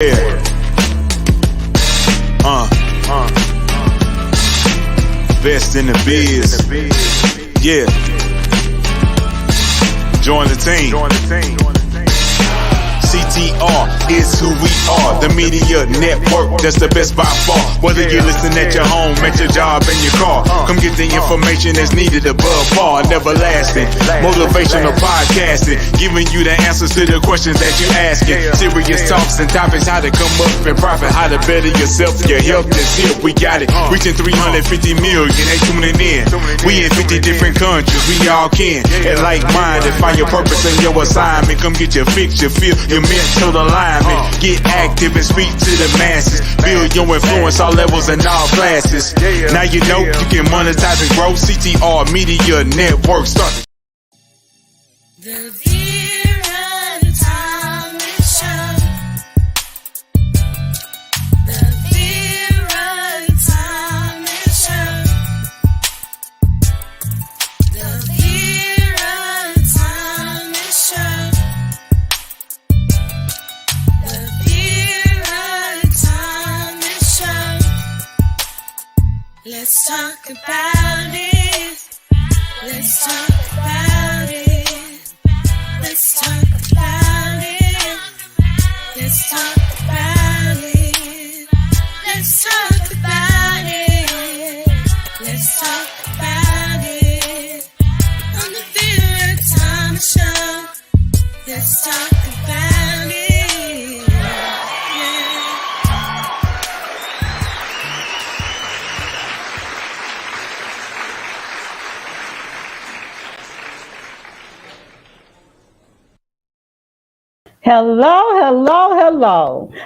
Yeah. Best in the biz. Yeah. Join the team. CTR is who we are. The media network, that's the best by far. Whether you listen at your home, at your job, in your car, come get the information that's needed above par. Never lasting, motivational podcasting, giving you the answers to the questions that you're asking. Serious talks and topics, how to come up and profit, how to better yourself. Your health is here, we got it. Reaching 350 million, they tuning in. We in 50 different countries, we all can. And like-minded, find your purpose and your assignment. Come get your fix, your feel, your mental alignment. Get active and speak to the masses. Build your influence, all levels and all classes. Now you know you can monetize and grow. CTR Media Network. Start. The Vera Thomas Show. The Vera Thomas Show. The Vera Thomas Show. The Vera Thomas Show. Let's talk about it. Let's talk about it. Let's talk about it. Let's talk about it. Let's talk about it. Let's talk about it. On the Vera Thomas Show. Let's talk about it. Hello.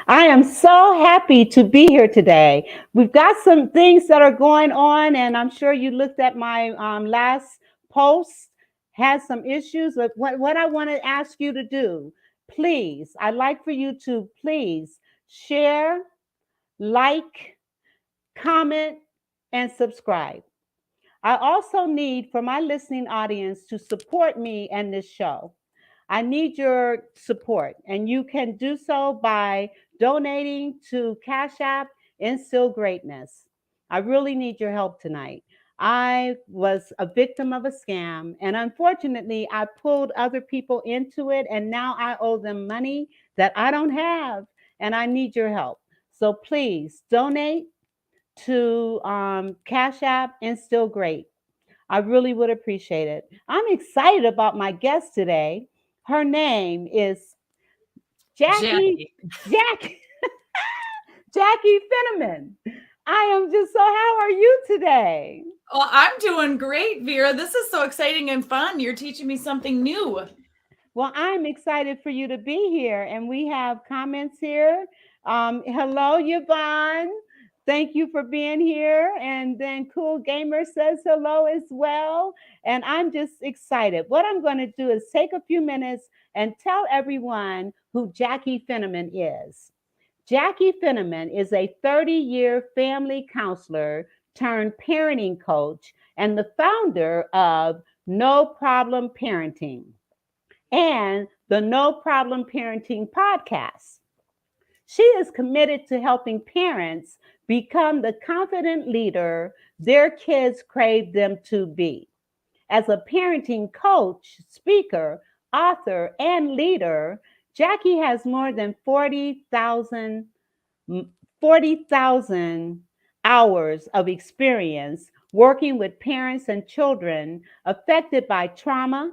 I am so happy to be here today. We've got some things that are going on, and I'm sure you looked at my last post, had some issues. But what I want to ask you to do, please, I'd like for you to please share, like, comment, and subscribe. I also need for my listening audience to support me and this show. I need your support, and you can do so by donating to Cash App Instill Greatness. I really need your help tonight. I was a victim of a scam, and unfortunately, I pulled other people into it, and now I owe them money that I don't have, and I need your help. So please donate to Cash App Instill Great. I really would appreciate it. I'm excited about my guest today. Her name is Jaci Finneman. I am just so, how are you today? Well, I'm doing great, Vera. This is so exciting and fun. You're teaching me something new. Well, I'm excited for you to be here. And we have comments here. Hello, Yvonne. Thank you for being here. And then Cool Gamer says hello as well. And I'm just excited. What I'm going to do is take a few minutes and tell everyone who Jaci Finneman is. Jaci Finneman is a 30-year family counselor turned parenting coach and the founder of No Problem Parenting and the No Problem Parenting podcast. She is committed to helping parents become the confident leader their kids crave them to be. As a parenting coach, speaker, author, and leader, Jaci has more than 40,000 hours of experience working with parents and children affected by trauma,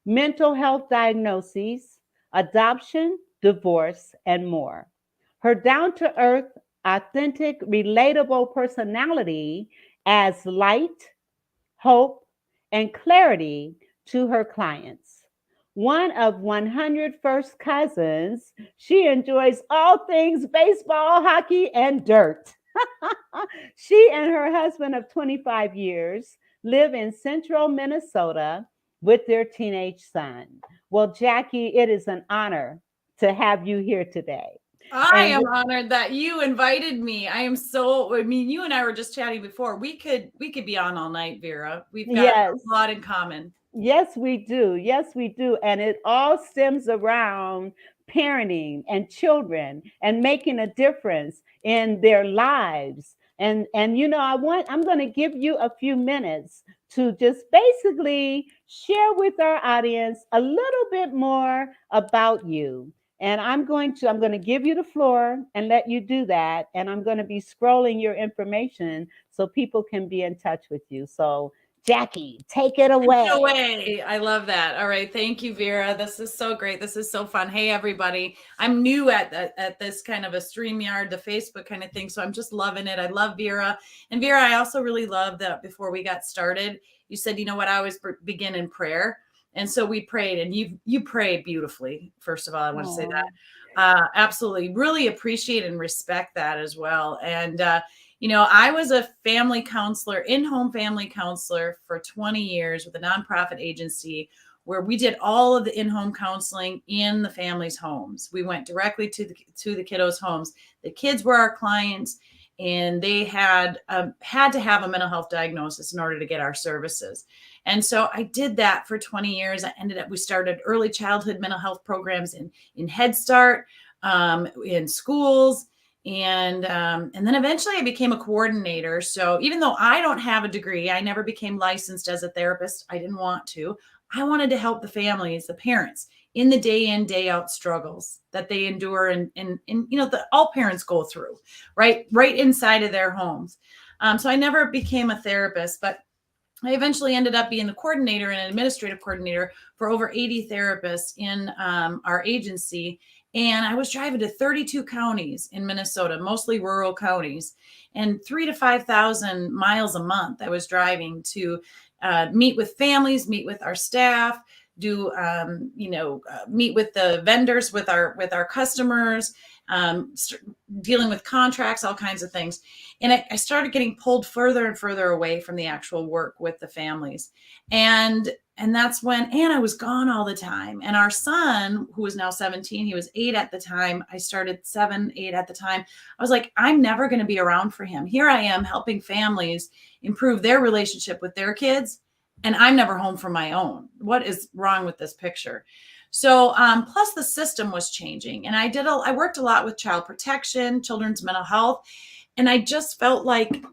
mental health diagnoses, adoption, divorce, and more. Her down-to-earth, authentic, relatable personality adds light, hope, and clarity to her clients. One of 100 first cousins, she enjoys all things baseball, hockey, and dirt. She and her husband of 25 years live in central Minnesota with their teenage son. Well, Jaci, it is an honor to have you here today. I am honored that you invited me. You and I were just chatting before. We could be on all night, Vera. We've got a lot in common. Yes, we do. And it all stems around parenting and children and making a difference in their lives. And I'm going to give you a few minutes to just basically share with our audience a little bit more about you. And I'm going to give you the floor and let you do that. And I'm going to be scrolling your information so people can be in touch with you. So Jaci, take it away. Take it away. I love that. All right. Thank you, Vera. This is so great. This is so fun. Hey, everybody. I'm new at this kind of a StreamYard, the Facebook kind of thing. So I'm just loving it. I love Vera. And Vera, I also really love that before we got started, you said, you know what, I always begin in prayer. And so we prayed, and you prayed beautifully. First of all, I want to say that. Absolutely. Really appreciate and respect that as well. And, I was a family counselor, in-home family counselor for 20 years with a nonprofit agency where we did all of the in-home counseling in the families' homes. We went directly to the kiddos' homes. The kids were our clients, and they had to have a mental health diagnosis in order to get our services. And so I did that for 20 years. We started early childhood mental health programs in Head Start, in schools. And then eventually I became a coordinator. So even though I don't have a degree, I never became licensed as a therapist. I didn't want to. I wanted to help the families, the parents, in the day in, day out struggles that they endure and that all parents go through, right inside of their homes. So I never became a therapist, but I eventually ended up being the coordinator and an administrative coordinator for over 80 therapists in our agency. And I was driving to 32 counties in Minnesota, mostly rural counties, and 3,000 to 5,000 miles a month. I was driving to meet with families, meet with our staff, meet with the vendors, with our customers, dealing with contracts, all kinds of things. And I started getting pulled further and further away from the actual work with the families. And that's when Anna was gone all the time. And our son, who is now 17, he was 8 at the time. I started 7, 8 at the time. I was like, I'm never going to be around for him. Here I am helping families improve their relationship with their kids, and I'm never home for my own. What is wrong with this picture? So, plus the system was changing, and I worked a lot with child protection, children's mental health, and I just felt like,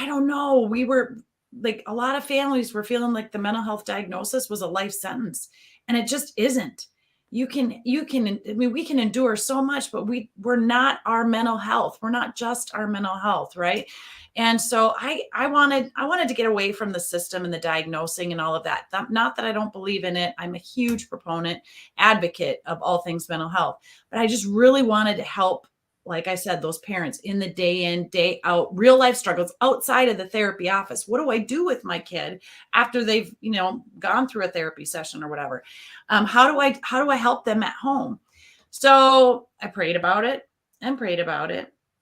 I don't know, we were like, a lot of families were feeling like the mental health diagnosis was a life sentence, and it just isn't. We can endure so much, but we're not our mental health. We're not just our mental health, right? And so I wanted to get away from the system and the diagnosing and all of that. Not that I don't believe in it. I'm a huge proponent, advocate of all things mental health, but I just really wanted to help, like I said, those parents in the day in, day out, real life struggles outside of the therapy office. What do I do with my kid after they've, gone through a therapy session or whatever? How do I help them at home? So I prayed about it. And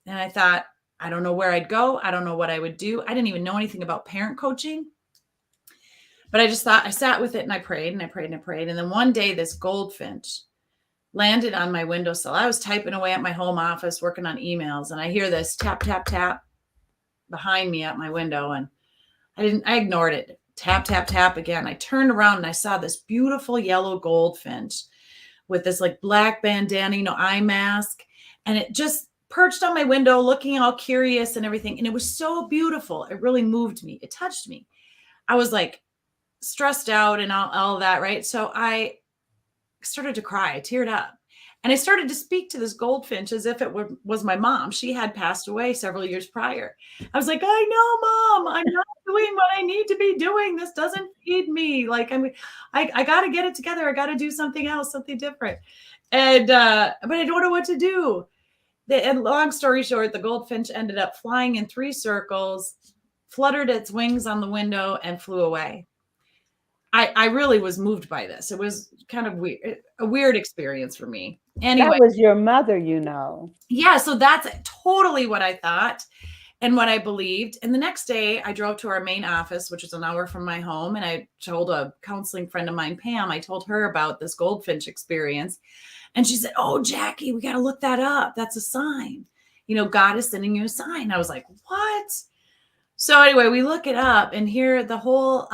I thought, I don't know where I'd go. I don't know what I would do. I didn't even know anything about parent coaching, but I just thought, I sat with it and I prayed. And then one day this goldfinch landed on my windowsill. I was typing away at my home office, working on emails, and I hear this tap, tap, tap behind me at my window. And I ignored it. Tap, tap, tap again. I turned around and I saw this beautiful yellow goldfinch with this like black bandana, eye mask. And it just perched on my window, looking all curious and everything. And it was so beautiful. It really moved me. It touched me. I was like stressed out and all that, right? So I started to cry. I teared up. And I started to speak to this goldfinch as if it was my mom. She had passed away several years prior. I was like, I know, Mom, I'm not doing what I need to be doing. This doesn't feed me. Like, I got to get it together. I got to do something else, something different. And, but I don't know what to do. And long story short, the goldfinch ended up flying in 3 circles, fluttered its wings on the window, and flew away. I really was moved by this. It was kind of weird, a weird experience for me. Anyway, that was your mother, Yeah, so that's totally what I thought and what I believed. And the next day I drove to our main office, which is an hour from my home. And I told a counseling friend of mine, Pam, I told her about this goldfinch experience. And she said, oh, Jaci, we got to look that up. That's a sign. God is sending you a sign. I was like, what? So anyway, we look it up, and here the whole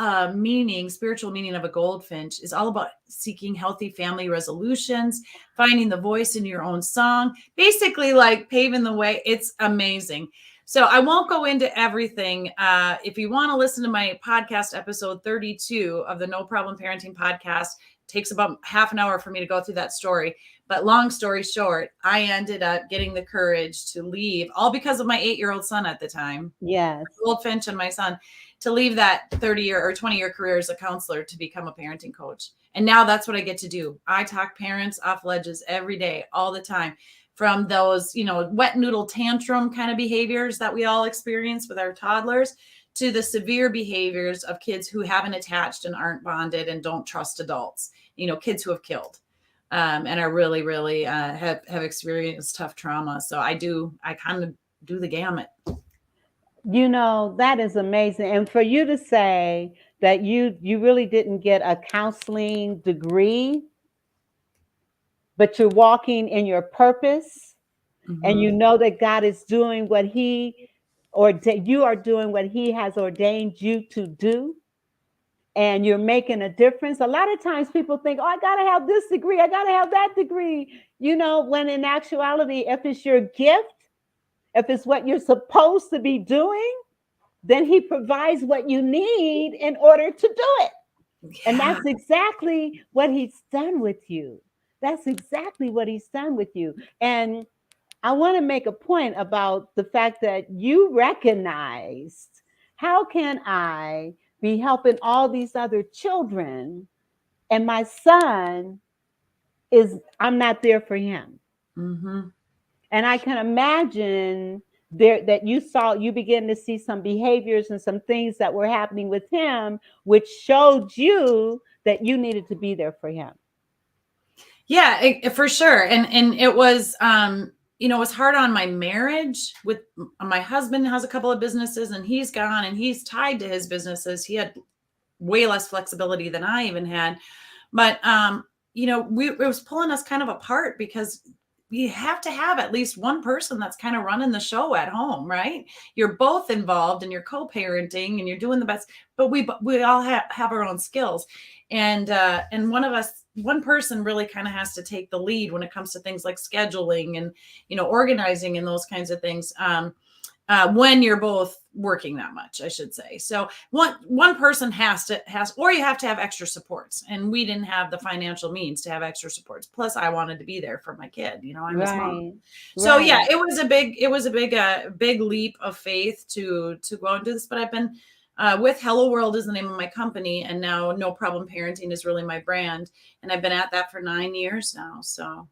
spiritual meaning of a goldfinch is all about seeking healthy family resolutions, finding the voice in your own song, basically like paving the way. It's amazing. So I won't go into everything. If you want to listen to my podcast, episode 32 of the No Problem Parenting podcast, it takes about half an hour for me to go through that story. But long story short, I ended up getting the courage to leave, all because of my 8-year-old son at the time, Yes. Goldfinch and my son, to leave that 30-year or 20-year career as a counselor to become a parenting coach. And now that's what I get to do. I talk parents off ledges every day, all the time, from those, wet noodle tantrum kind of behaviors that we all experience with our toddlers to the severe behaviors of kids who haven't attached and aren't bonded and don't trust adults, kids who have killed. And are really, really have experienced tough trauma. So I kind of do the gamut. That is amazing. And for you to say that you really didn't get a counseling degree, but you're walking in your purpose, and you know that God is doing what you are doing what he has ordained you to do, and you're making a difference. A lot of times people think, oh, I got to have this degree, I got to have that degree, when in actuality, if it's your gift, if it's what you're supposed to be doing, then he provides what you need in order to do it. Yeah. And that's exactly what he's done with you. That's exactly what he's done with you. And I want to make a point about the fact that you recognized, how can I be helping all these other children, and my son I'm not there for him. Mm-hmm. And I can imagine that you begin to see some behaviors and some things that were happening with him, which showed you that you needed to be there for him. Yeah, for sure. And it was, it was hard on my marriage. With my husband has a couple of businesses, and he's gone, and he's tied to his businesses. He had way less flexibility than I even had. But, it was pulling us kind of apart, because you have to have at least one person that's kind of running the show at home, right? You're both involved and you're co-parenting and you're doing the best, but we all have our own skills. And one person really kind of has to take the lead when it comes to things like scheduling and, organizing and those kinds of things. When you're both working that much, I should say. So one person or you have to have extra supports, and we didn't have the financial means to have extra supports. Plus I wanted to be there for my kid, I'm his mom. So yeah, it was a big leap of faith to go and do this, but I've been with Hello World is the name of my company, and now No Problem Parenting is really my brand. And I've been at that for 9 years now. So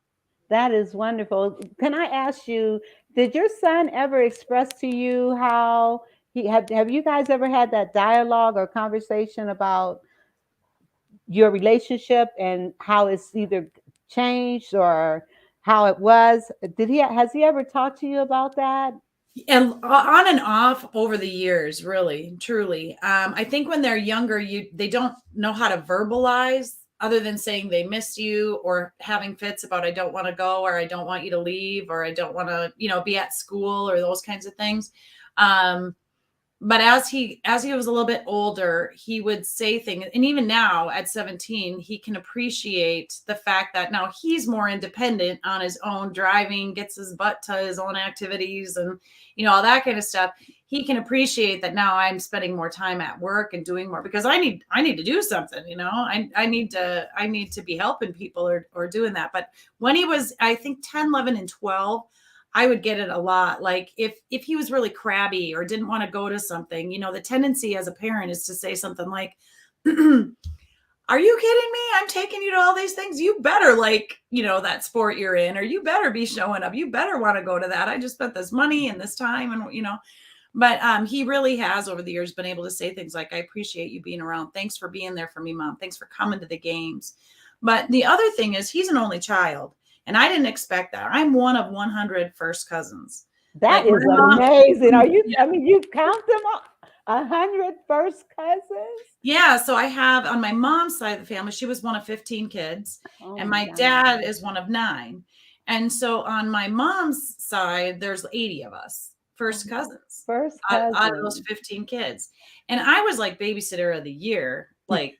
that is wonderful. Can I ask you, did your son ever express to you how have you guys ever had that dialogue or conversation about your relationship and how it's either changed or how it was? Has he ever talked to you about that? And on and off over the years, really, truly. I think when they're younger, they don't know how to verbalize, other than saying they miss you, or having fits about, I don't want to go, or I don't want you to leave, or I don't want to, be at school, or those kinds of things. But as he was a little bit older, he would say things. And even now at 17, he can appreciate the fact that now he's more independent on his own, driving, gets his butt to his own activities and, all that kind of stuff. He can appreciate that now I'm spending more time at work and doing more, because I need to do something, I need to be helping people or doing that. But when he was, I think 10, 11 and 12, I would get it a lot. Like if he was really crabby or didn't want to go to something, the tendency as a parent is to say something like, are you kidding me? I'm taking you to all these things. You better that sport you're in, or you better be showing up. You better want to go to that. I just spent this money and this time and, but he really has over the years been able to say things like, I appreciate you being around. Thanks for being there for me, Mom. Thanks for coming to the games. But the other thing is, he's an only child. And I didn't expect that. I'm one of 100 first cousins. That is amazing. Are you? I mean, you count them all, 100 first cousins? Yeah. So I have, on my mom's side of the family, she was one of 15 kids, and my dad is one of 9. And so on my mom's side, there's 80 of us first cousins First out of those cousin. 15 kids. And I was like babysitter of the year, like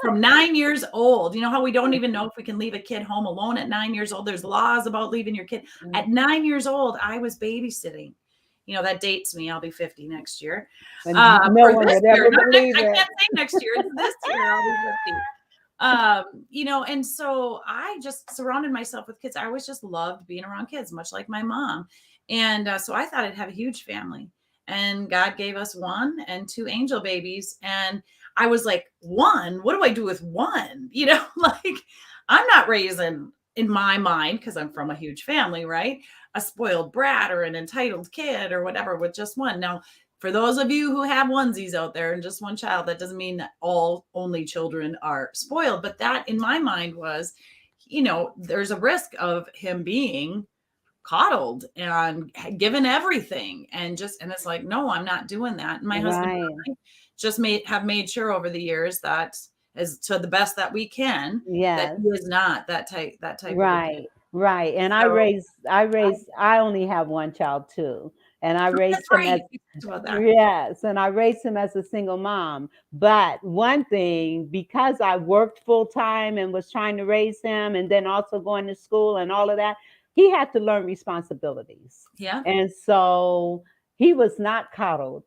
from 9 years old. You know how we don't even know if we can leave a kid home alone at 9 years old? There's laws about leaving your kid. At 9 years old, I was babysitting. You know, that dates me. I'll be 50 next year. And no Or one this would year. ever Not believe next, I it. can't say next year. It's this year. I'll be 50. You know, and so I just surrounded myself with kids. I always just loved being around kids, much like my mom. And so I thought I'd have a huge family. And God gave us 1 and 2 angel babies. And I was like, 1? What do I do with 1? You know, like I'm not raising, in my mind, because I'm from a huge family, right? A spoiled brat or an entitled kid or whatever with just 1. Now, for those of you who have onesies out there and just 1 child, that doesn't mean that all only children are spoiled. But that in my mind was, you know, there's a risk of him being coddled and given everything. And it's like, no, I'm not doing that. And my husband and Right. I just have made sure over the years that, as to the best that we can, that Yes. he is not that type of a kid. Right. Right. And So I only have 1 child too. And I raised that's him as right. We talked about that. yes, and I raised him as a single mom. But one thing, because I worked full time and was trying to raise him and then also going to school and all of that, he had to learn responsibilities. Yeah. And so he was not coddled.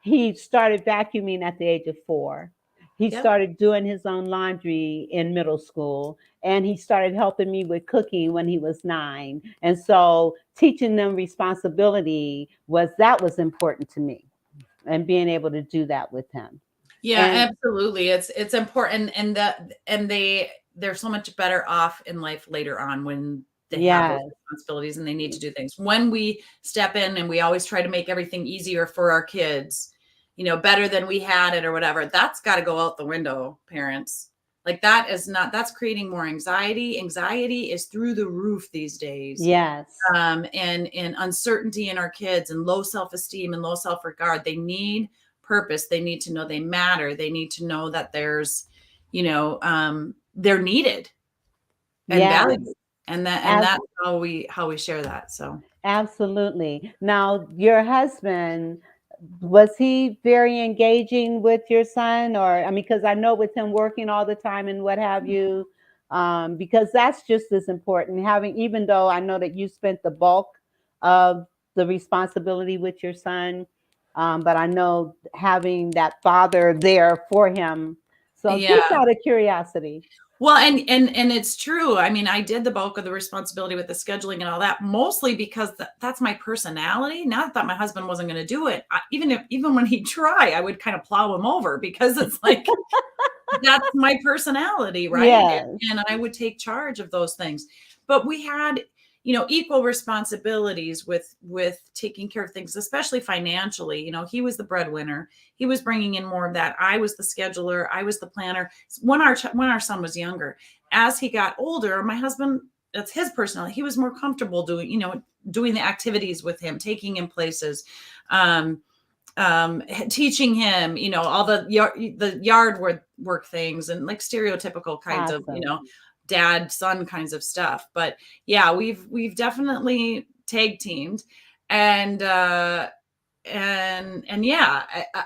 He started vacuuming at the age of 4. He Yep. started doing his own laundry in middle school, and he started helping me with cooking when he was 9. And so teaching them responsibility was important to me, and being able to do that with him. Yeah, And absolutely. It's important, and they're so much better off in life later on when they have those yes, responsibilities and they need to do things. When we step in and we always try to make everything easier for our kids, you know, better than we had it or whatever, that's got to go out the window, parents. Like that's creating more anxiety. Anxiety is through the roof these days. yes, And uncertainty in our kids and low self-esteem and low self-regard. They need purpose. They need to know they matter. They need to know that there's, you know, they're needed and yes, valued. And that's how we share that. So absolutely. Now, your husband, was he very engaging with your son? Or, I mean, because I know with him working all the time and what have you, because that's just as important. Having, even though I know that you spent the bulk of the responsibility with your son, but I know having that father there for him. So, just yeah. out of curiosity. Well, and it's true. I mean, I did the bulk of the responsibility with the scheduling and all that, mostly because that's my personality. Not that my husband wasn't going to do it. Even when he'd try, I would kind of plow him over because it's like that's my personality, right? Yes, And I would take charge of those things. But we had, you know, equal responsibilities with taking care of things, especially financially. You know, he was the breadwinner. He was bringing in more of that. I was the scheduler. I was the planner. When our son was younger, as he got older, my husband, that's his personality. He was more comfortable doing the activities with him, taking him places, teaching him, you know, all the yard work things and like stereotypical kinds of, you awesome. know, dad son kinds of stuff. But yeah, we've definitely tag teamed, and yeah,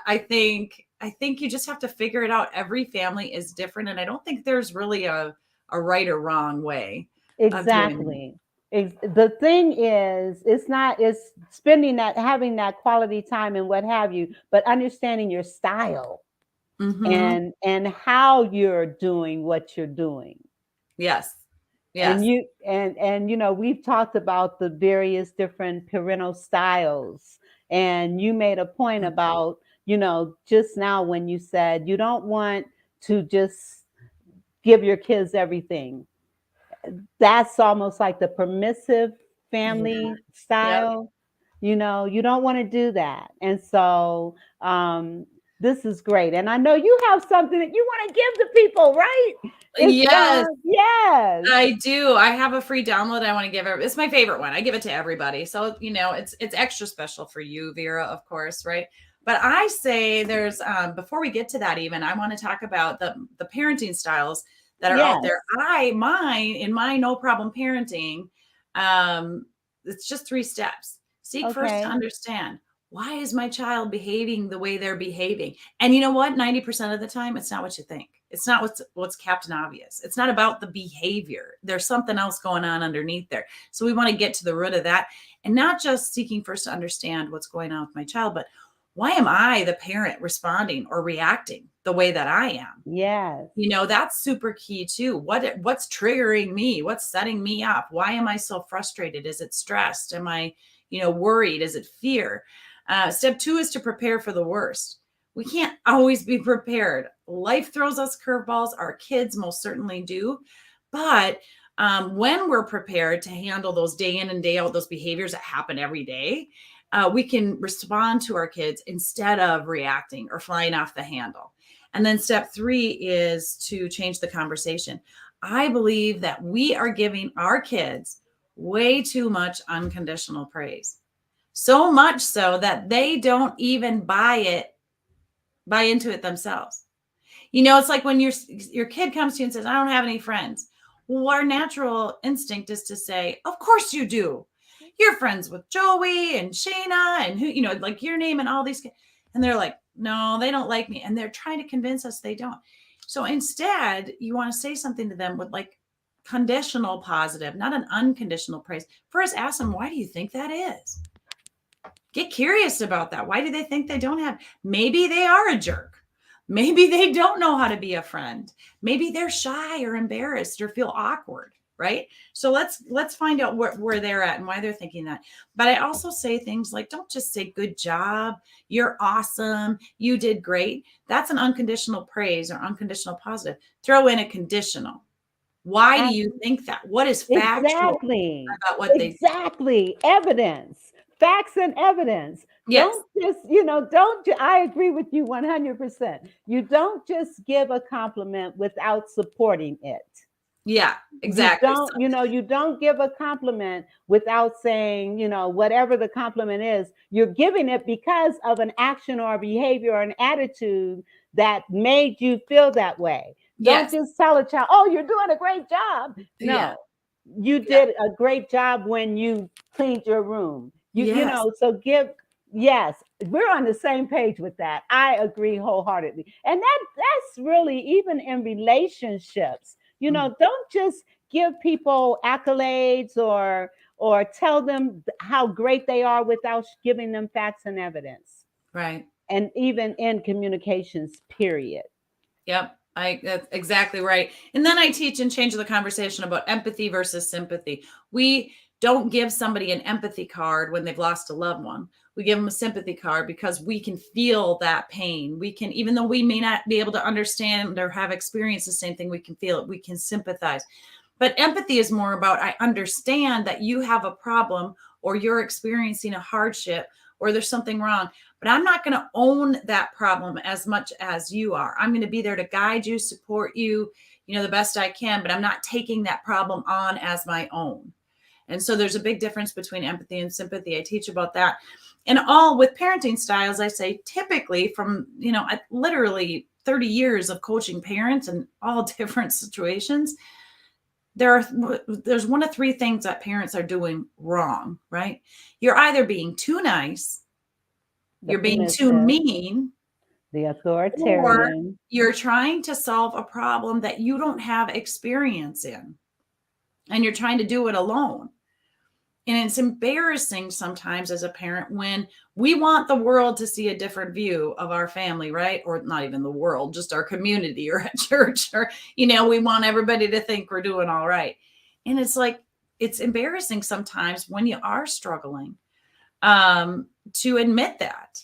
I think you just have to figure it out. Every family is different, and I don't think there's really a right or wrong way of doing it. Exactly. The thing is, it's spending having that quality time and what have you, but understanding your style Mm-hmm. and how you're doing what you're doing. Yes. And Yes. you know, we've talked about the various different parental styles, and you made a point about, you know, just now when you said you don't want to just give your kids everything. That's almost like the permissive Yeah. family Yep. style. You know, you don't want to do that. And so this is great. And I know you have something that you want to give to people, right? It's Yes. yes. I do. I have a free download I want to give. It's my favorite one. I give it to everybody. So, you know, it's extra special for you, Vera, of course, right? But I say there's before we get to that, even I want to talk about the parenting styles that are out Yes. there. In my no problem parenting, it's just 3 steps. Seek first to Okay. understand, why is my child behaving the way they're behaving? And you know what? 90% of the time, it's not what you think. It's not what's Captain Obvious. It's not about the behavior. There's something else going on underneath there. So we want to get to the root of that, and not just seeking first to understand what's going on with my child, but why am I, the parent, responding or reacting the way that I am? Yes. That's super key too. What's triggering me? What's setting me up? Why am I so frustrated? Is it stressed? Am I, worried? Is it fear? Step 2 is to prepare for the worst. We can't always be prepared. Life throws us curveballs. Our kids most certainly do. But when we're prepared to handle those day in and day out, those behaviors that happen every day, we can respond to our kids instead of reacting or flying off the handle. And then step 3 is to change the conversation. I believe that we are giving our kids way too much unconditional praise. So much so that they don't even buy into it themselves. It's like when your kid comes to you and says, I don't have any friends. Well, our natural instinct is to say, of course you do. You're friends with Joey and Shayna and who, like your name and all these kids. And they're like, no, they don't like me. And they're trying to convince us they don't. So instead, you want to say something to them with like conditional positive, not an unconditional praise. First, ask them, why do you think that is? Get curious about that. Why do they think they don't have? Maybe they are a jerk. Maybe they don't know how to be a friend. Maybe they're shy or embarrassed or feel awkward, right? So let's find out where they're at and why they're thinking that. But I also say things like, don't just say good job, you're awesome, you did great. That's an unconditional praise or unconditional positive. Throw in a conditional. Why do you think that? What is factual about what they do? Exactly. Evidence, facts and evidence. Yes. I agree with you 100%. You don't just give a compliment without supporting it. Yeah, exactly. You don't give a compliment without saying, whatever the compliment is, you're giving it because of an action or a behavior or an attitude that made you feel that way. Yes. Don't just tell a child, oh, you're doing a great job. No, Yeah. you did a great job when you cleaned your room. Yes. Yes, we're on the same page with that. I agree wholeheartedly. And that's really even in relationships. Don't just give people accolades or tell them how great they are without giving them facts and evidence. Right. And even in communications, period. Yep. That's exactly right. And then I teach and change the conversation about empathy versus sympathy. We don't give somebody an empathy card when they've lost a loved one. We give them a sympathy card because we can feel that pain. We can, even though we may not be able to understand or have experienced the same thing, we can feel it. We can sympathize. But empathy is more about, I understand that you have a problem or you're experiencing a hardship or there's something wrong, but I'm not going to own that problem as much as you are. I'm going to be there to guide you, support you, the best I can, but I'm not taking that problem on as my own. And so there's a big difference between empathy and sympathy. I teach about that. And all with parenting styles, I say typically from, literally 30 years of coaching parents in all different situations, there's one of 3 things that parents are doing wrong, right? You're either being too nice, you're being too mean, the or authoritarian. you're trying to solve a problem that you don't have experience in, and you're trying to do it alone. And it's embarrassing sometimes as a parent when we want the world to see a different view of our family, right? Or not even the world, just our community or at church, or, we want everybody to think we're doing all right. And it's like, it's embarrassing sometimes when you are struggling to admit that.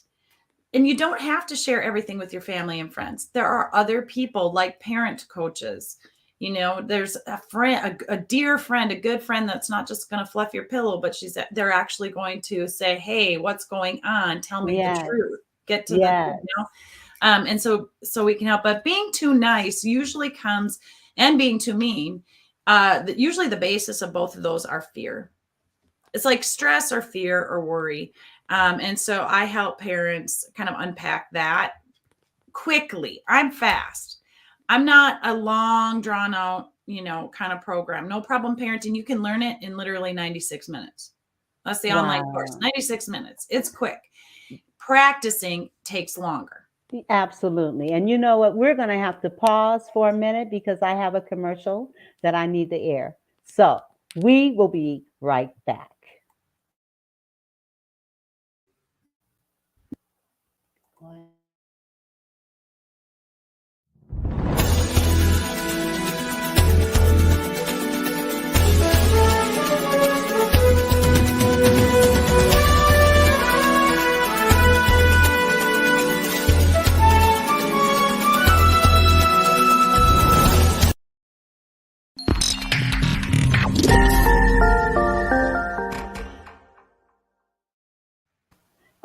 And you don't have to share everything with your family and friends. There are other people like parent coaches. There's a friend, a dear friend, a good friend that's not just going to fluff your pillow, but they're actually going to say, hey, what's going on? Tell me the truth. Get to and so we can help. But being too nice usually comes, and being too mean, usually the basis of both of those are fear. It's like stress or fear or worry. And so I help parents kind of unpack that quickly. I'm fast. I'm not a long drawn out, kind of program. No problem parenting. You can learn it in literally 96 minutes. That's the online course. 96 minutes. It's quick. Practicing takes longer. Absolutely. And you know what? We're going to have to pause for a minute because I have a commercial that I need to air. So we will be right back.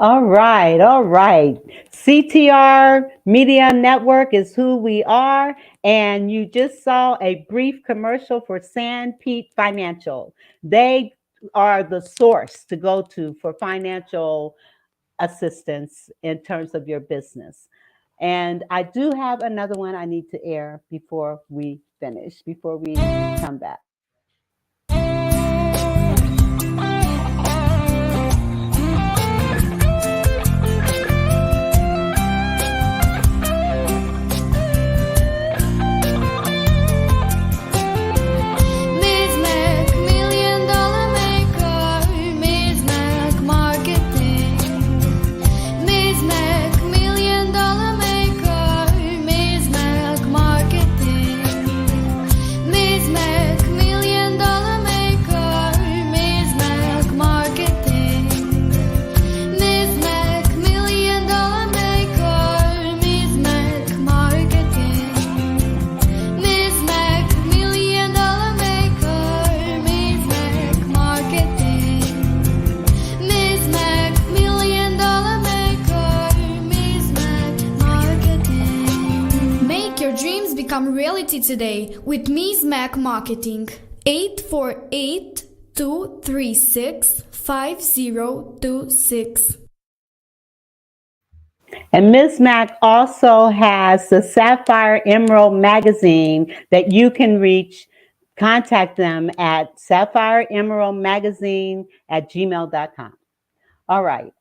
All right, all right. CTR Media Network is who we are, and you just saw a brief commercial for San Pete Financial. They are the source to go to for financial assistance in terms of your business. And I do have another one I need to air before we finish, before we come back. Reality today with Ms. Mac Marketing. 848-236-5026. And Ms. Mac also has the Sapphire Emerald magazine that you can reach. Contact them at sapphireemeraldmagazine@gmail.com. All right.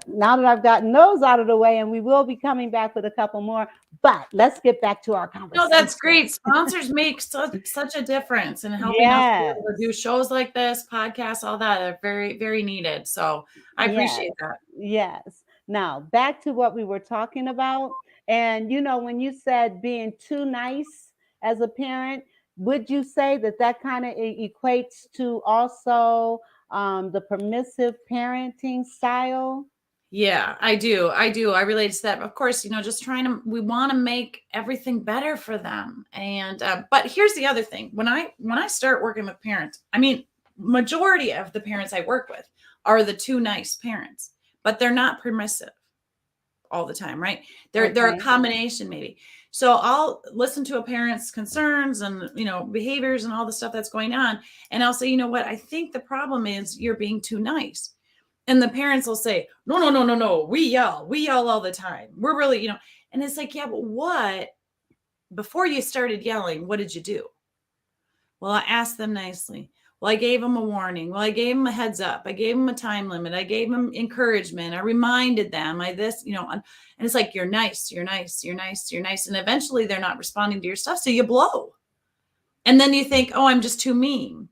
Now that I've gotten those out of the way, and we will be coming back with a couple more, but let's get back to our conversation. No, that's great. Sponsors make such a difference in helping us be able to do shows like this, podcasts, all that are very, very needed. So I appreciate that. Yes. Now back to what we were talking about. And you know, when you said being too nice as a parent, would you say that kind of equates to also the permissive parenting style? Yeah, I do. I relate to that. Of course, just we want to make everything better for them. And, but here's the other thing. When I start working with parents, I mean, majority of the parents I work with are the too nice parents, but they're not permissive all the time, right? They're a combination maybe. So I'll listen to a parent's concerns and, behaviors and all the stuff that's going on. And I'll say, you know what? I think the problem is you're being too nice. And the parents will say, no. We yell all the time. We're really, and it's like, yeah, but before you started yelling, what did you do? Well, I asked them nicely. Well, I gave them a warning. Well, I gave them a heads up. I gave them a time limit. I gave them encouragement. I reminded them. And it's like, you're nice. And eventually they're not responding to your stuff. So you blow. And then you think, oh, I'm just too mean.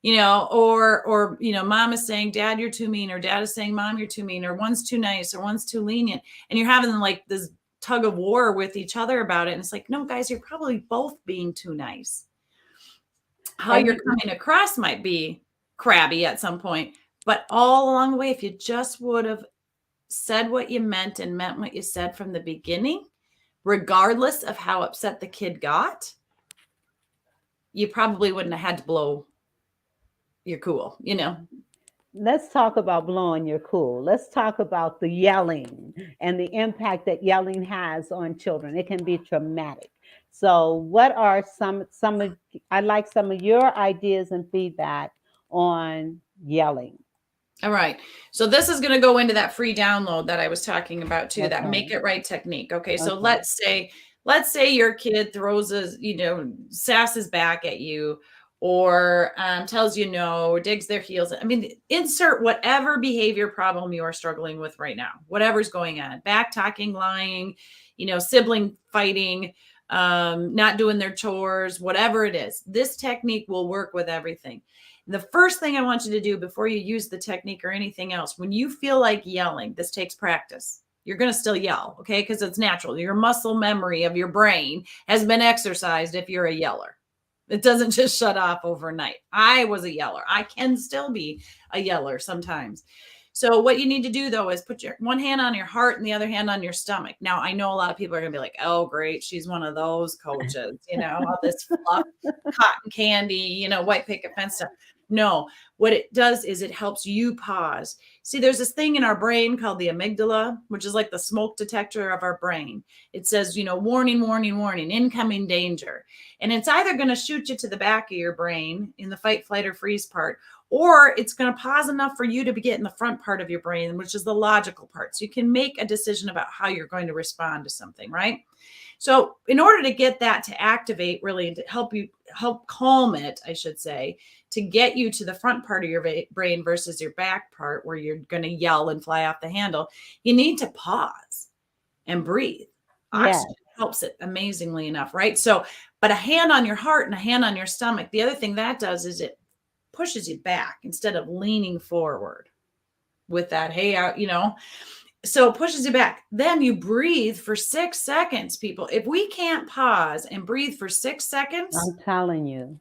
Or mom is saying, dad, you're too mean, or dad is saying, mom, you're too mean, or one's too nice, or one's too lenient. And you're having like this tug of war with each other about it. And it's like, no, guys, you're probably both being too nice. How you're coming across might be crabby at some point, but all along the way, if you just would have said what you meant and meant what you said from the beginning, regardless of how upset the kid got, you probably wouldn't have had to blow your cool, Let's talk about blowing your cool. Let's talk about the yelling and the impact that yelling has on children. It can be traumatic. So what are I'd like some of your ideas and feedback on yelling. All right. So this is going to go into that free download that I was talking about too, that make it right technique. Okay. So let's say your kid throws sasses back at you, or tells you no, or digs their heels. I mean, insert whatever behavior problem you are struggling with right now, whatever's going on, back talking, lying, sibling fighting, not doing their chores, whatever it is. This technique will work with everything. The first thing I want you to do before you use the technique or anything else, when you feel like yelling, this takes practice. You're going to still yell, okay? Because it's natural. Your muscle memory of your brain has been exercised if you're a yeller. It doesn't just shut off overnight. I was a yeller. I can still be a yeller sometimes. So what you need to do, though, is put your one hand on your heart and the other hand on your stomach. Now, I know a lot of people are going to be like, oh, great, she's one of those coaches, all this fluff, cotton candy, white picket fence stuff. No, what it does is it helps you pause. See, there's this thing in our brain called the amygdala, which is like the smoke detector of our brain. It says, warning, warning, warning, incoming danger. And it's either going to shoot you to the back of your brain in the fight, flight, or freeze part, or it's going to pause enough for you to get in the front part of your brain, which is the logical part. So you can make a decision about how you're going to respond to something, right? So in order to get that to activate, really to help calm it, I should say, to get you to the front part of your brain versus your back part where you're going to yell and fly off the handle, you need to pause and breathe. Oxygen helps it amazingly enough, right? So, but a hand on your heart and a hand on your stomach, the other thing that does is it pushes you back instead of leaning forward with that, hey, out, so it pushes you back. Then you breathe for 6 seconds, people. If we can't pause and breathe for 6 seconds. I'm telling you.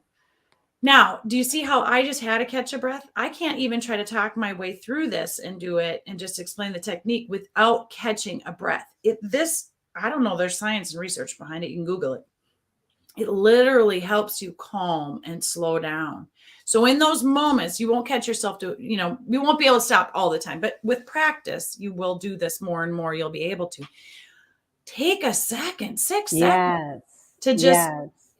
Now, do you see how I just had to catch a breath? I can't even try to talk my way through this and do it and just explain the technique without catching a breath. I don't know, there's science and research behind it. You can Google it. It literally helps you calm and slow down. So in those moments, you won't catch yourself you won't be able to stop all the time, but with practice, you will do this more and more. You'll be able to take a second, 6 seconds to just,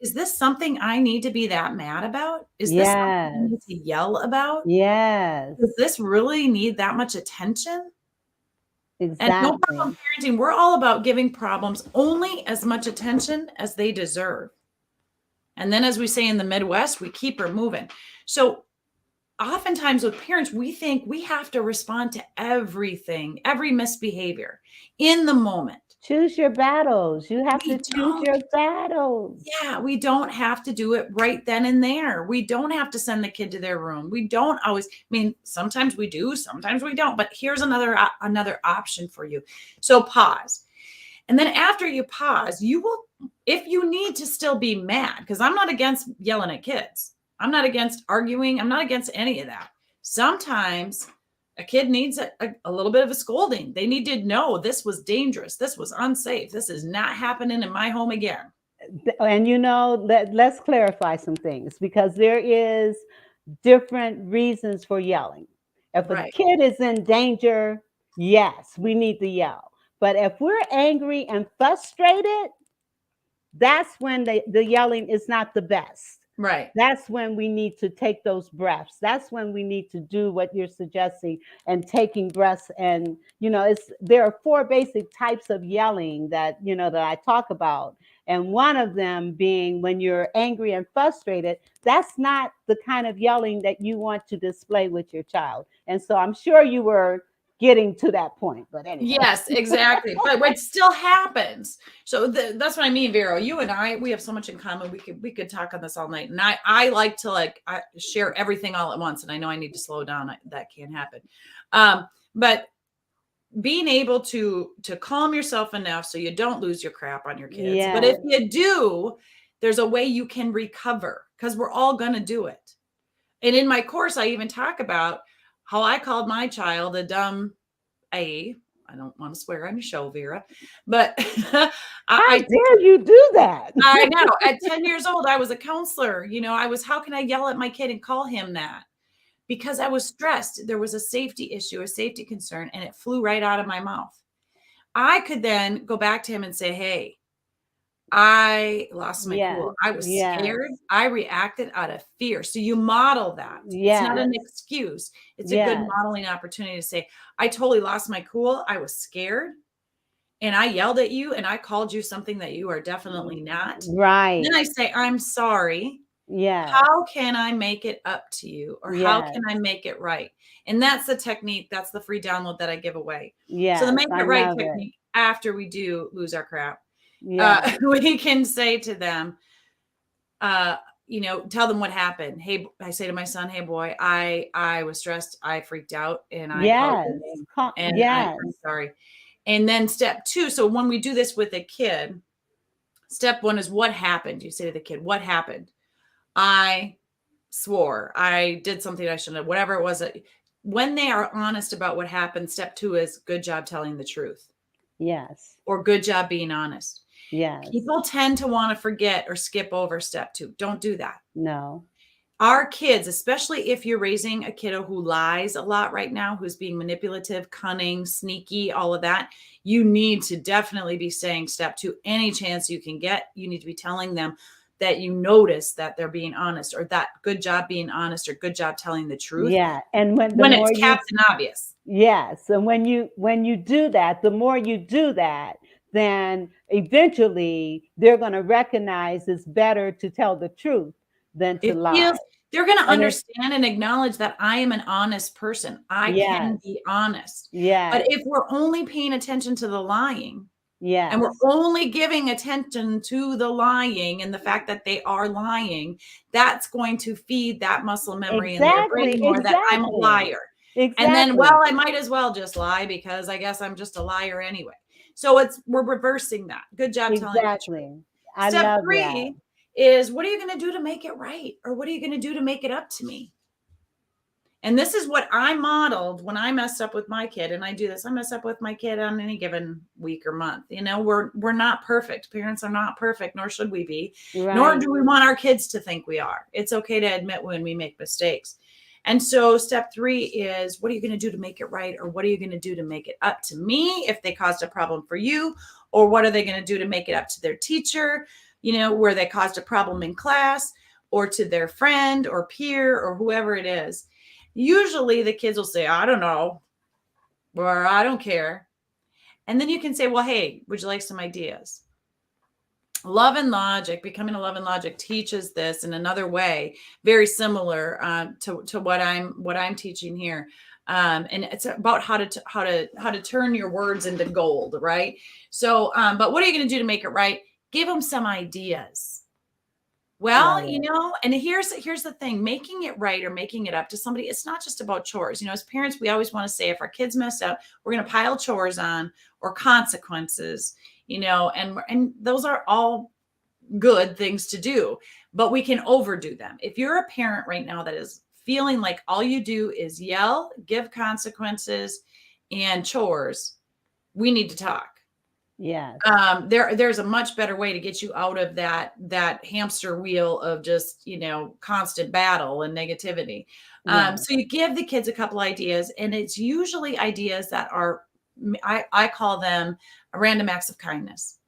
is this something I need to be that mad about? Is this something I need to yell about? Yes. Does this really need that much attention? Exactly. And no problem parenting, we're all about giving problems only as much attention as they deserve. And then, as we say in the Midwest, we keep her moving. So oftentimes with parents, we think we have to respond to everything, every misbehavior in the moment. Choose your battles. You have to choose your battles. Yeah, we don't have to do it right then and there. We don't have to send the kid to their room. We don't always, sometimes we do, sometimes we don't. But here's another option for you. So pause. And then after you pause, you will, if you need to still be mad, because I'm not against yelling at kids. I'm not against arguing. I'm not against any of that. Sometimes a kid needs a little bit of a scolding. They need to know this was dangerous. This was unsafe. This is not happening in my home again. And let's clarify some things, because there is different reasons for yelling. If a kid is in danger, yes, we need to yell. But if we're angry and frustrated, that's when the yelling is not the best. Right. That's when we need to take those breaths. That's when we need to do what you're suggesting and taking breaths. And, there are 4 basic types of yelling that I talk about. And one of them being when you're angry and frustrated, that's not the kind of yelling that you want to display with your child. And so I'm sure you were getting to that point, but anyway. Yes, exactly. But it still happens. So that's what I mean, Vera. You and I, we have so much in common. We could talk on this all night. And I like to I share everything all at once. And I know I need to slow down. That can't happen. But being able to calm yourself enough so you don't lose your crap on your kids. Yes. But if you do, there's a way you can recover, because we're all going to do it. And in my course, I even talk about how I called my child a dumb I don't want to swear on your show, Vera, but How dare you do that? I know. At 10 years old, I was a counselor. How can I yell at my kid and call him that? Because I was stressed. There was a safety issue, a safety concern, and it flew right out of my mouth. I could then go back to him and say, hey, I lost my cool. I was scared. I reacted out of fear. So you model that. It's not an excuse. It's a good modeling opportunity to say, I totally lost my cool. I was scared. And I yelled at you and I called you something that you are definitely not. Right. Then I say, I'm sorry. Yes. How can I make it up to you? Or how Yes. can I make it right? And that's the technique. That's the free download that I give away. So the Yes. make I it right love it. technique, after we do lose our crap, Yes. we can say to them, tell them what happened. Hey, I say to my son, hey boy, I was stressed. I freaked out and I called your Yes. name Huh, and I'm yes. sorry. And then step 2. So when we do this with a kid, step 1 is what happened. You say to the kid, what happened? I swore. I did something I shouldn't have, whatever it was. When they are honest about what happened, step 2 is good job telling the truth, Yes. or good job being honest. Yes. People tend to want to forget or skip over step 2. Don't do that. No. Our kids, especially if you're raising a kiddo who lies a lot right now, who's being manipulative, cunning, sneaky, all of that, you need to definitely be saying step 2 any chance you can get. You need to be telling them that you notice that they're being honest, or that good job being honest, or good job telling the truth, Yeah. And when the when it's more you Captain Obvious. yes, and when you do that, the more you do that, then eventually they're going to recognize it's better to tell the truth than to It feels lie. they're going to And it's understand and acknowledge that I am an honest person. I can yes, be honest. But yes, if we're only paying attention to the lying, and we're yes. only giving attention to the lying and the fact that they are lying, that's going to feed that muscle memory in their brain Exactly, more that I'm a exactly, liar. And then, exactly, well, I might as well just lie because I guess I'm just a liar anyway. So we're reversing that. Good job telling the truth. exactly. I Step love that. 3 is, what are you going to do to make it right? Or what are you going to do to make it up to me? And this is what I modeled when I messed up with my kid. And I do this. I mess up with my kid on any given week or month. We're not perfect. Parents are not perfect, nor should we be. Nor Right. do we want our kids to think we are. It's okay to admit when we make mistakes. And so step 3 is, what are you going to do to make it right? Or what are you going to do to make it up to me if they caused a problem for you? Or what are they going to do to make it up to their teacher, where they caused a problem in class, or to their friend or peer or whoever it is? Usually the kids will say, I don't know, or I don't care. And then you can say, well, hey, would you like some ideas? Love and Logic, Becoming a Love and Logic, teaches this in another way, very similar to what I'm teaching here. And it's about how to turn your words into gold, right? So, but what are you going to do to make it right? Give them some ideas. Well, Love it. and here's the thing, making it right or making it up to somebody, it's not just about chores. As parents, we always want to say, if our kids messed up, we're going to pile chores on, or consequences, and those are all good things to do, but we can overdo them. If you're a parent right now that is feeling like all you do is yell, give consequences, and chores, we need to talk. Yes. There's a much better way to get you out of that hamster wheel of just, constant battle and negativity. Yes. So you give the kids a couple ideas, and it's usually ideas that are, I call them random acts of kindness.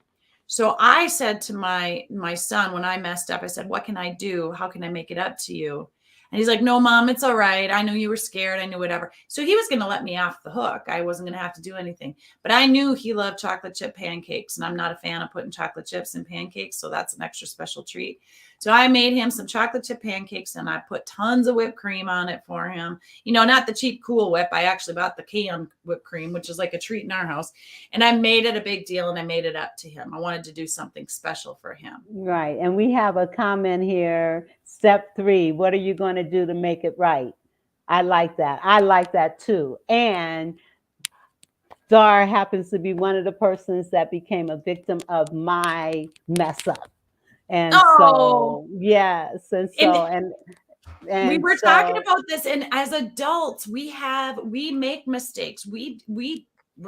So I said to my son, when I messed up, I said, what can I do? How can I make it up to you? And he's like, no, Mom, it's all right. I knew you were scared. I knew whatever. So he was going to let me off the hook. I wasn't going to have to do anything. But I knew he loved chocolate chip pancakes, and I'm not a fan of putting chocolate chips in pancakes. So that's an extra special treat. So I made him some chocolate chip pancakes, and I put tons of whipped cream on it for him. Not the cheap Cool Whip. I actually bought the canned whipped cream, which is like a treat in our house. And I made it a big deal, and I made it up to him. I wanted to do something special for him. Right. And we have a comment here. Step 3, what are you going to do to make it right? I like that. I like that too. And Dar happens to be one of the persons that became a victim of my mess up. And Oh, so, yes. And so, and we and were talking so, about this, and as adults, we make mistakes. We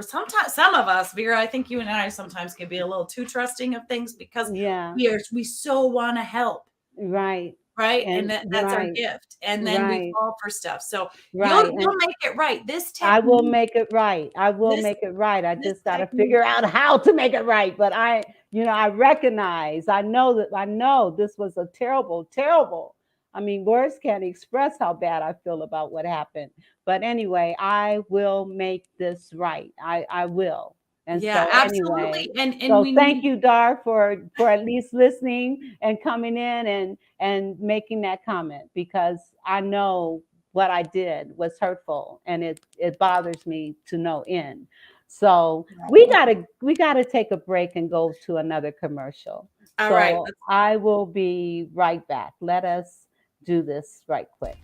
sometimes, some of us, Vera, I think you and I sometimes can be a little too trusting of things because yeah, we so want to help, right. right? And And that's our right, gift. And then we right, fall for stuff. So right. you'll make it right. This I will technique, make it right. I will this make it right. I this just got to technique. figure out how to make it right. But I recognize, I know this was a terrible, terrible. I mean, words can't express how bad I feel about what happened. But anyway, I will make this right. I will. And Yeah, so anyway, absolutely. And so we thank need, you, Dar, for at least listening and coming in and making that comment, because I know what I did was hurtful and it bothers me to no end. So we gotta take a break and go to another commercial. all right. So I will be right back. Let us do this right quick.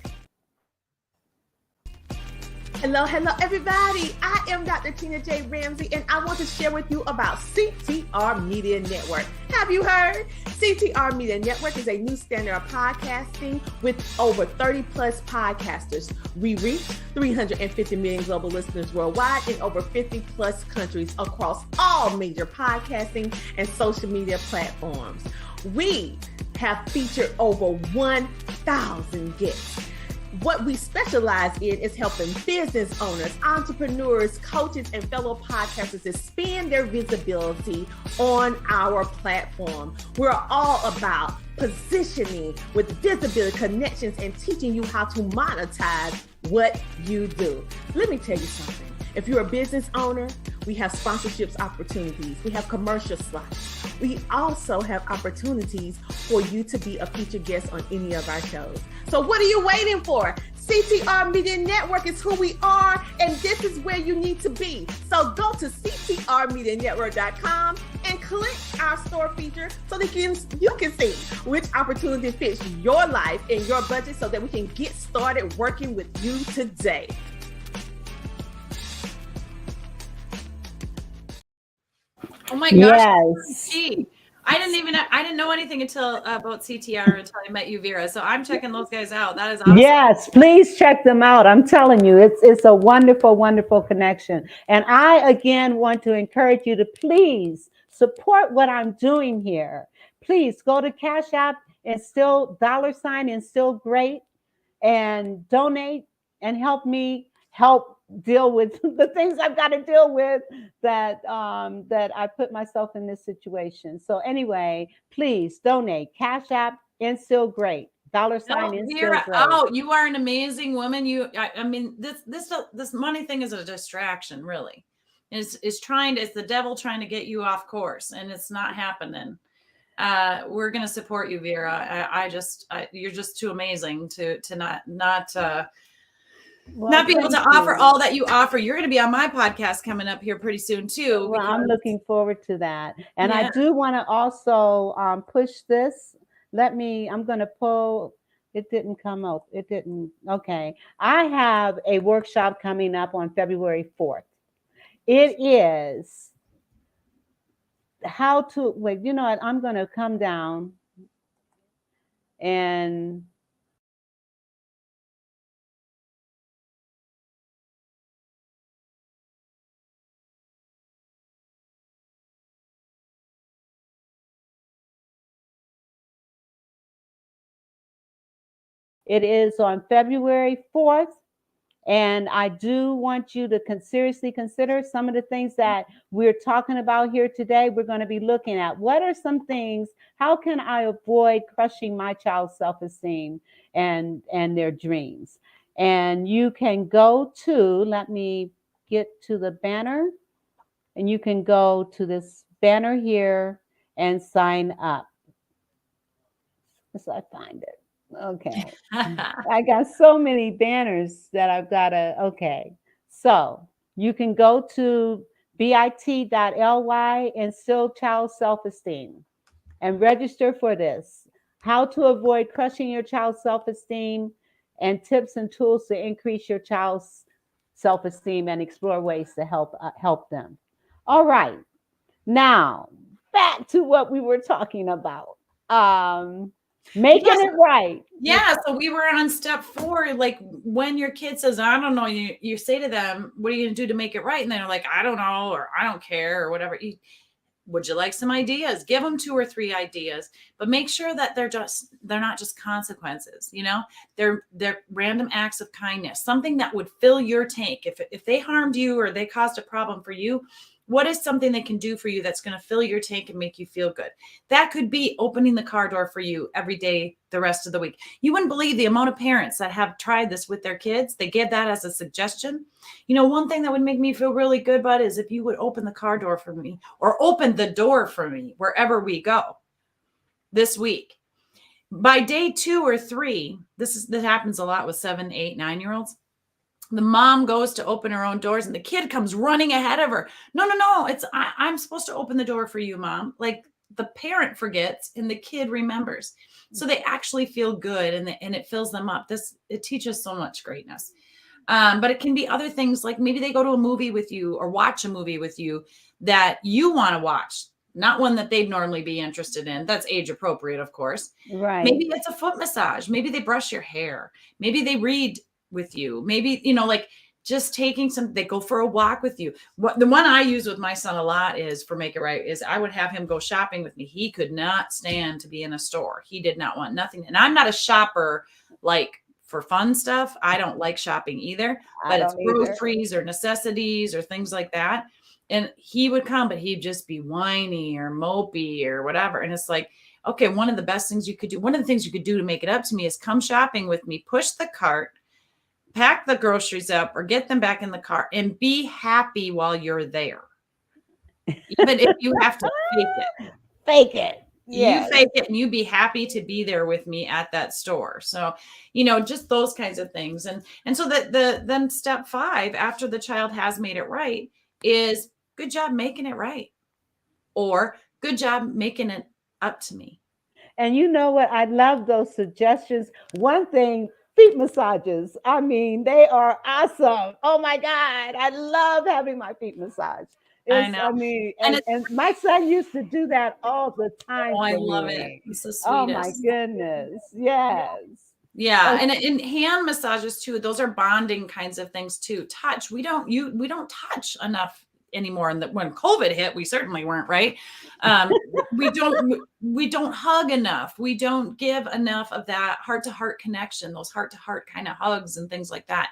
Hello, everybody. I am Dr. Tina J. Ramsey, and I want to share with you about CTR Media Network. Have you heard? CTR Media Network is a new standard of podcasting with over 30 plus podcasters. We reach 350 million global listeners worldwide in over 50 plus countries across all major podcasting and social media platforms. We have featured over 1,000 guests. What we specialize in is helping business owners, entrepreneurs, coaches, and fellow podcasters expand their visibility on our platform. We're all about positioning with visibility, connections, and teaching you how to monetize what you do. Let me tell you something. If you're a business owner, we have sponsorships opportunities. We have commercial slots. We also have opportunities for you to be a featured guest on any of our shows. So what are you waiting for? CTR Media Network is who we are, and this is where you need to be. So go to ctrmedianetwork.com and click our store feature so that you can see which opportunity fits your life and your budget so that we can get started working with you today. Oh my gosh. Yes. I didn't know anything about CTR until I met you, Vera. So I'm checking those guys out. That is awesome. Yes, please check them out. I'm telling you, it's a wonderful, wonderful connection. And I again want to encourage you to please support what I'm doing here. Please go to Cash App and still $ and still great, and donate and help me help deal with the things I've got to deal with that I put myself in this situation. So anyway, please donate. Cash App and still great. $ and still Vera, great. oh, you are an amazing woman. I mean, this money thing is a distraction, really. It's the devil trying to get you off course, and it's not happening. We're going to support you, Vera. You're just too amazing to not be able to offer all that you offer. You're going to be on my podcast coming up here pretty soon too. Well, I'm looking forward to that. And I do want to also push this. I'm going to pull. It didn't come out. It didn't. Okay. I have a workshop coming up on February 4th. It is how to, wait, you know what? I'm going to come down and it is on February 4th. And I do want you to seriously consider some of the things that we're talking about here today. We're going to be looking at what are some things, how can I avoid crushing my child's self-esteem and their dreams? And you can go to, let me get to the banner, and you can go to this banner here and sign up. So I find it. Okay. I got so many banners that I've got to, okay. So you can go to bit.ly and still child self-esteem and register for this. How to avoid crushing your child's self-esteem and tips and tools to increase your child's self-esteem and explore ways to help them. All right. Now, back to what we were talking about. Making it right. Yeah. So we were on step 4. Like when your kid says, I don't know, you say to them, what are you going to do to make it right? And they're like, I don't know, or I don't care, or whatever. Would you like some ideas? Give them 2 or 3 ideas, but make sure that they're not just consequences. They're random acts of kindness, something that would fill your tank. If they harmed you or they caused a problem for you, What is something they can do for you that's going to fill your tank and make you feel good? That could be opening the car door for you every day the rest of the week. You wouldn't believe the amount of parents that have tried this with their kids. They give that as a suggestion. One thing that would make me feel really good, Bud, is if you would open the car door for me or open the door for me wherever we go this week. By day 2 or 3, this happens a lot with 7, 8, 9-year-olds. The mom goes to open her own doors and the kid comes running ahead of her. No, I'm supposed to open the door for you, Mom. Like the parent forgets and the kid remembers. So they actually feel good and it fills them up. It teaches so much greatness. But it can be other things, like maybe they go to a movie with you or watch a movie with you that you want to watch, not one that they'd normally be interested in. That's age appropriate, of course. Right. Maybe it's a foot massage. Maybe they brush your hair. Maybe they read with you. Maybe, like just taking they go for a walk with you. The one I use with my son a lot is for Make It Right is I would have him go shopping with me. He could not stand to be in a store. He did not want nothing. And I'm not a shopper like for fun stuff. I don't like shopping either, but it's groceries or necessities or things like that. And he would come, but he'd just be whiny or mopey or whatever. And it's like, okay, one of the things you could do to make it up to me is come shopping with me, push the cart, pack the groceries up or get them back in the car and be happy while you're there. Even if you have to fake it. Fake it. Yes. You fake it and you be happy to be there with me at that store. So, just those kinds of things. And so that then step 5 after the child has made it right is good job making it right. Or good job making it up to me. And you know what? I love those suggestions. One thing, feet massages. I mean, they are awesome. Oh my God. I love having my feet massaged. I know. I mean, and my son used to do that all the time. Oh, I love it. It's the sweetest. Oh my goodness. Yes. Yeah. And in hand massages too, those are bonding kinds of things too. Touch. We don't touch enough anymore. And when COVID hit, we certainly weren't, right? We don't hug enough. We don't give enough of that heart-to-heart connection, those heart-to-heart kind of hugs and things like that,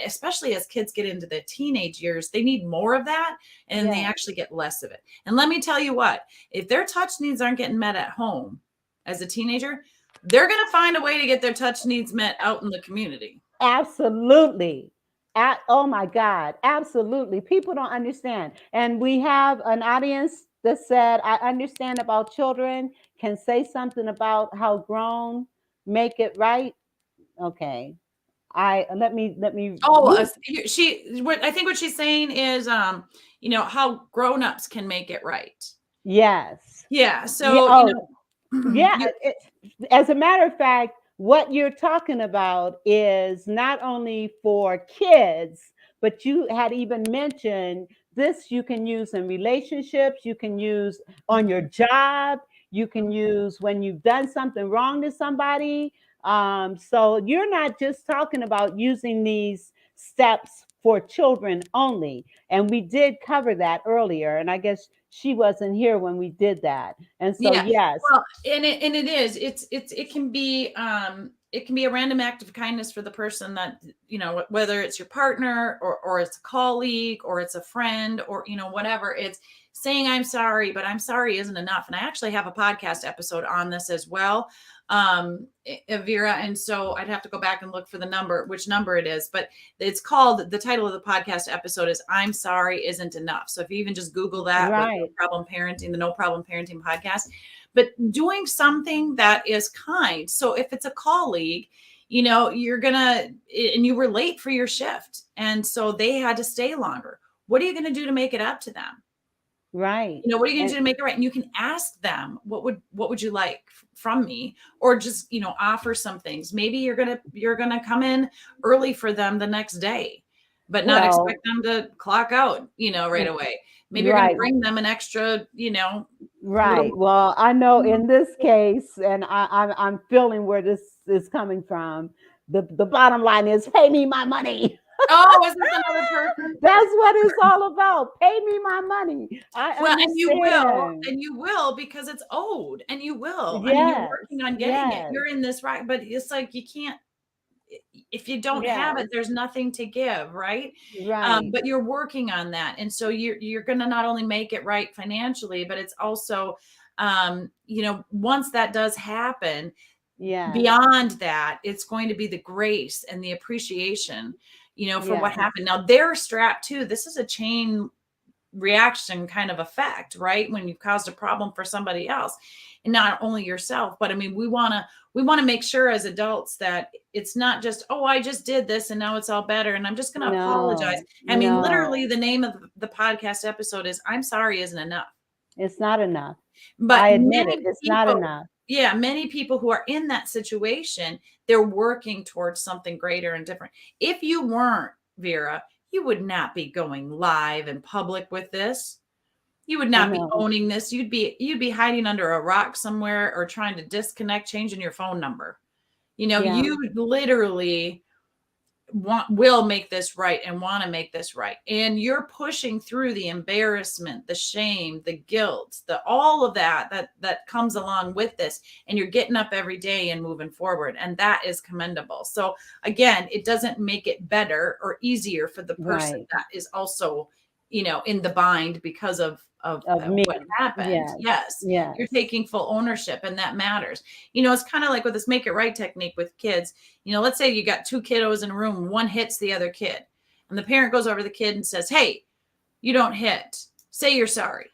especially as kids get into the teenage years, they need more of that and they actually get less of it. And let me tell you what, if their touch needs aren't getting met at home as a teenager, they're going to find a way to get their touch needs met out in the community. Absolutely. Oh my God, absolutely. People don't understand. And we have an audience that said, I understand about children, can say something about how grown make it right. Okay. Let me. I think what she's saying is, how grown-ups can make it right. Yes. Yeah. So, as a matter of fact, what you're talking about is not only for kids, but you had even mentioned this you can use in relationships, you can use on your job, you can use when you've done something wrong to somebody. So you're not just talking about using these steps for children only. And we did cover that earlier. And I guess she wasn't here when we did that. And so, yes. Well, it can be a random act of kindness for the person that, whether it's your partner or it's a colleague or it's a friend or, whatever, it's saying, I'm sorry, but I'm sorry isn't enough. And I actually have a podcast episode on this as well, Vera. And so I'd have to go back and look for which number it is, but the title of the podcast episode is I'm Sorry Isn't Enough. So if you even just Google that, right. with the No Problem Parenting podcast, but doing something that is kind. So if it's a colleague, you're and you were late for your shift. And so they had to stay longer. What are you going to do to make it up to them? Right. What are you going to do to make it right? And you can ask them, what would you like from me? Or just, offer some things. Maybe you're going to come in early for them the next day, but not expect them to clock out, right away. Maybe you're going to bring them an extra, Right. Well, I know in this case, and I'm feeling where this is coming from. The bottom line is pay me my money. Oh, is this another person? That's what it's all about. Pay me my money. And you will because it's owed, and you will. Yes. I mean, you're working on getting it. You're in this right, but it's like you can't. If you don't have it, there's nothing to give, right? Right. But you're working on that. And so you're going to not only make it right financially, but it's also, once that does happen, beyond that, it's going to be the grace and the appreciation, for what happened. Now they're strapped too. This is a chain reaction kind of effect, right? When you've caused a problem for somebody else and not only yourself, but I mean, we want to make sure as adults that it's not just, oh, I just did this and now it's all better and I'm just going to apologize. I mean, literally the name of the podcast episode is I'm sorry isn't enough. It's not enough. But I admit it. It's not enough. Yeah. Many people who are in that situation, they're working towards something greater and different. If you weren't, Vera, you would not be going live in public with this. You would not be owning this. You'd be hiding under a rock somewhere or trying to disconnect, changing your phone number. You literally will make this right and want to make this right. And you're pushing through the embarrassment, the shame, the guilt, all of that comes along with this. And you're getting up every day and moving forward. And that is commendable. So again, it doesn't make it better or easier for the person that is also, in the bind because of what happened. Yes. You're taking full ownership and that matters. It's kind of like with this make it right technique with kids. Let's say you got two kiddos in a room, one hits the other kid and the parent goes over to the kid and says, hey, you don't hit, say you're sorry.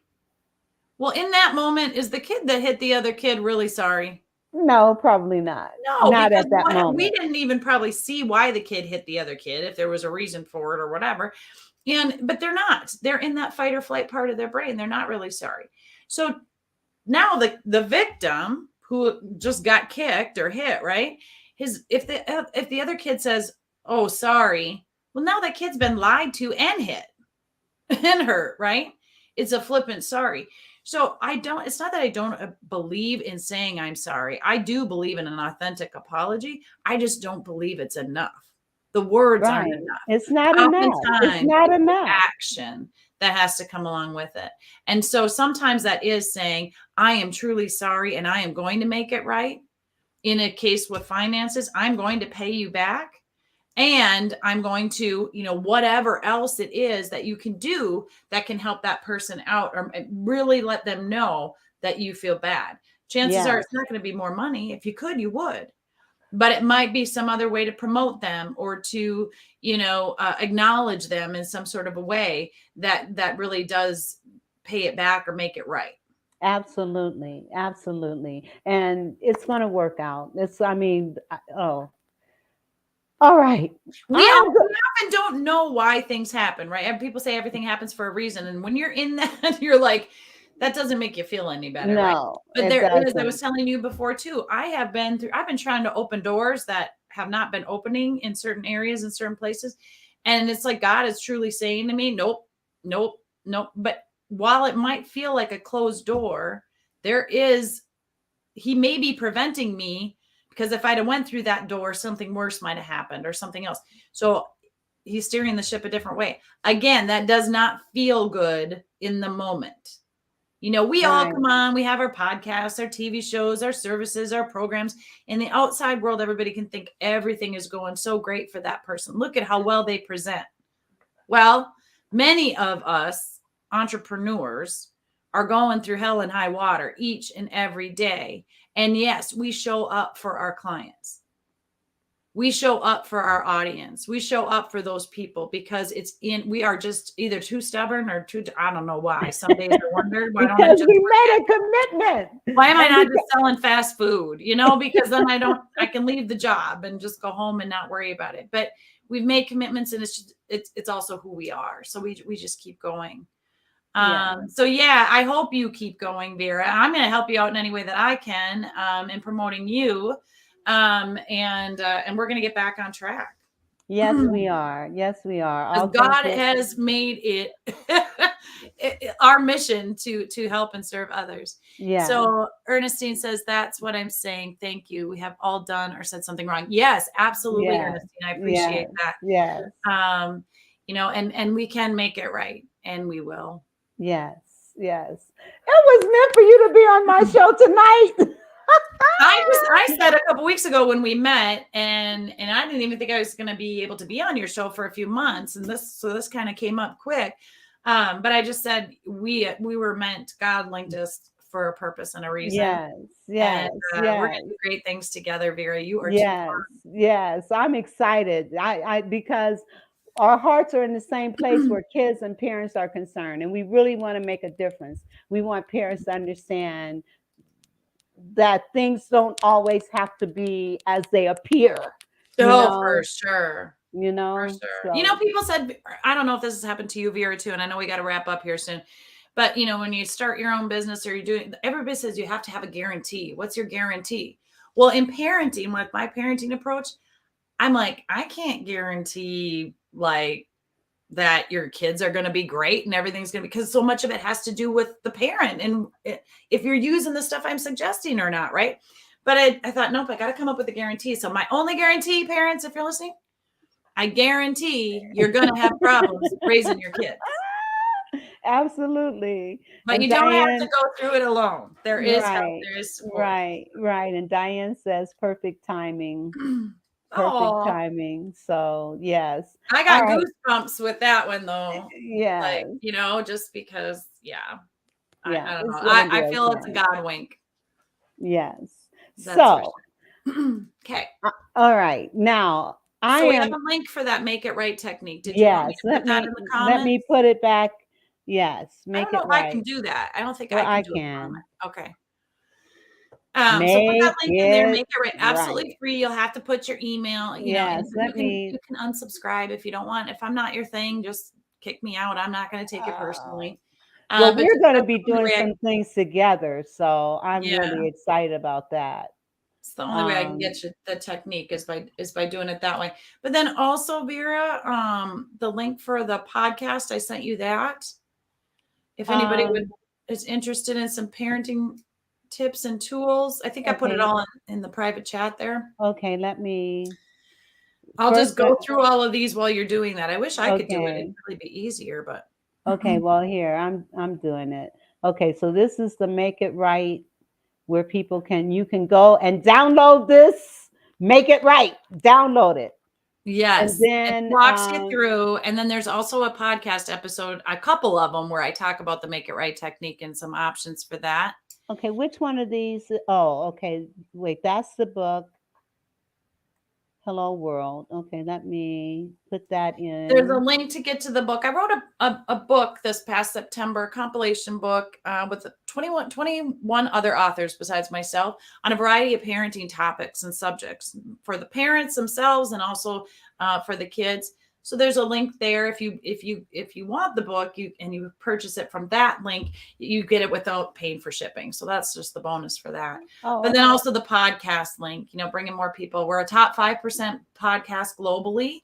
Well, in that moment, is the kid that hit the other kid really sorry? No, probably not. No, not at that moment. We didn't even probably see why the kid hit the other kid, if there was a reason for it or whatever. But they're not. They're in that fight or flight part of their brain. They're not really sorry. So now the victim who just got kicked or hit, right? If the other kid says, "Oh, sorry," well, now that kid's been lied to and hit and hurt, right? It's a flippant sorry. So it's not that I don't believe in saying I'm sorry. I do believe in an authentic apology. I just don't believe it's enough. The words aren't enough. It's not enough. It's not enough. Action that has to come along with it. And so sometimes that is saying, I am truly sorry and I am going to make it right. In a case with finances, I'm going to pay you back. And I'm going to, whatever else it is that you can do that can help that person out or really let them know that you feel bad. Chances are it's not going to be more money. If you could, you would. But it might be some other way to promote them or to, acknowledge them in some sort of a way that really does pay it back or make it right. Absolutely. Absolutely. And it's going to work out. All right. We often don't know why things happen, right? And people say everything happens for a reason. And when you're in that, you're like, that doesn't make you feel any better. No, right? But there is, I was telling you before too, I've been trying to open doors that have not been opening in certain areas and certain places. And it's like, God is truly saying to me, nope. But while it might feel like a closed door, he may be preventing me because if I'd have went through that door, something worse might've happened or something else. So he's steering the ship a different way. Again, that does not feel good in the moment. We all come on, we have our podcasts, our TV shows, our services, our programs. In the outside world, everybody can think everything is going so great for that person. Look at how well they present. Well, many of us entrepreneurs are going through hell and high water each and every day. And yes, we show up for our clients. We show up for our audience. We show up for those people because we are just either too stubborn or I don't know why. Some days I wonder, why don't I just we made a commitment. Why am I not just selling fast food? Because then I can leave the job and just go home and not worry about it. But we've made commitments and it's also who we are. So we just keep going. So I hope you keep going, Vera. I'm going to help you out in any way that I can in promoting you. And we're going to get back on track. Yes, we are. Yes, we are. God has made it our mission to help and serve others. Yeah. So Ernestine says, that's what I'm saying. Thank you. We have all done or said something wrong. Yes, absolutely. Yes. Ernestine. I appreciate that. Yes. And we can make it right and we will. Yes. Yes. It was meant for you to be on my show tonight. I said a couple weeks ago when we met, and I didn't even think I was going to be able to be on your show for a few months, and this kind of came up quick. But I just said we were meant. God linked us for a purpose and a reason. Yes. We're going to do great things together, Vera. You are Yes. I'm excited. I because our hearts are in the same place where kids and parents are concerned, and we really want to make a difference. We want parents to understand that things don't always have to be as they appear. For sure. For sure. So. People said, I don't know if this has happened to you, Vera, too, and I know we got to wrap up here soon. But, when you start your own business or you're doing, everybody says you have to have a guarantee. What's your guarantee? Well, in parenting, with my parenting approach, I'm like, I can't guarantee that your kids are going to be great and everything's going to be, because so much of it has to do with the parent and if you're using the stuff I'm suggesting or not. Right. But I thought, nope, I got to come up with a guarantee. So my only guarantee, parents, if you're listening, I guarantee you're going to have problems raising your kids. Absolutely. But and you don't have to go through it alone. There is help. There is support. Right. And Diane says perfect timing. Perfect timing. So yes. I got goosebumps with that one though. Yeah. Just because, I don't know. I feel it's a God wink. Yes. That's okay. All right. Now we have a link for that Make It Right technique. Did you want me to put that in the comments? Let me put it back. Yes. Make it right. I don't know if I can do that. I don't think I can. Okay. So put that link in there, Make It Right. Absolutely free. You'll have to put your email. You can unsubscribe if you don't want. If I'm not your thing, just kick me out. I'm not going to take it personally. Well, we're going to be doing some things together, so I'm really excited about that. It's the only way I can get you the technique is by doing it that way. But then also, Vera, the link for the podcast, I sent you that. If anybody is interested in some parenting tips and tools, I think I put it all in the private chat there. Okay, I'll just go through all of these while you're doing that. I wish I could do it. It'd really be easier, but okay. Well, here I'm doing it. Okay, so this is the Make It Right, where you can go and download this. Make It Right. Download it. Yes. And then it walks you through. And then there's also a podcast episode, a couple of them, where I talk about the Make It Right technique and some options for that. Okay, which one of these? Oh, okay. Wait, that's the book. Hello World. Okay, let me put that in. There's a link to get to the book. I wrote a book this past September, a compilation book with 21 other authors besides myself on a variety of parenting topics and subjects for the parents themselves and also for the kids. So there's a link there. If you want the book, you purchase it from that link, you get it without paying for shipping. So that's just the bonus for that. But then also the podcast link, bringing more people. We're a top 5% podcast globally.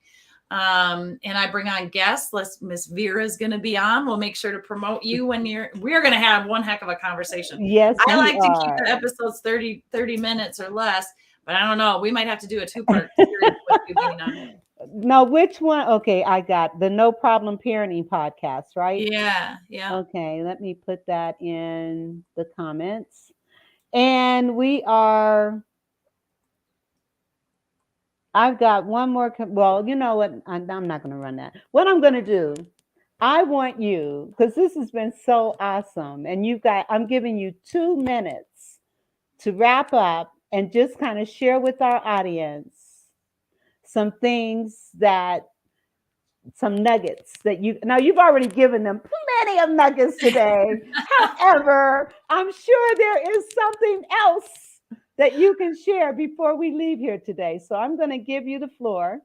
And I bring on guests. Miss Vera is going to be on. We'll make sure to promote you we're going to have one heck of a conversation. Yes. I like to keep the episodes 30 minutes or less, but I don't know. We might have to do a 2-part series with you being on. No, which one? Okay, I got the No Problem Parenting podcast, right? Yeah. Okay, let me put that in the comments. And I've got one more. Well, you know what? I'm not going to run that. What I'm going to do, I want you, because this has been so awesome, and I'm giving you 2 minutes to wrap up and just kind of share with our audience some nuggets that you've already given them plenty of nuggets today. However, I'm sure there is something else that you can share before we leave here today. So I'm going to give you the floor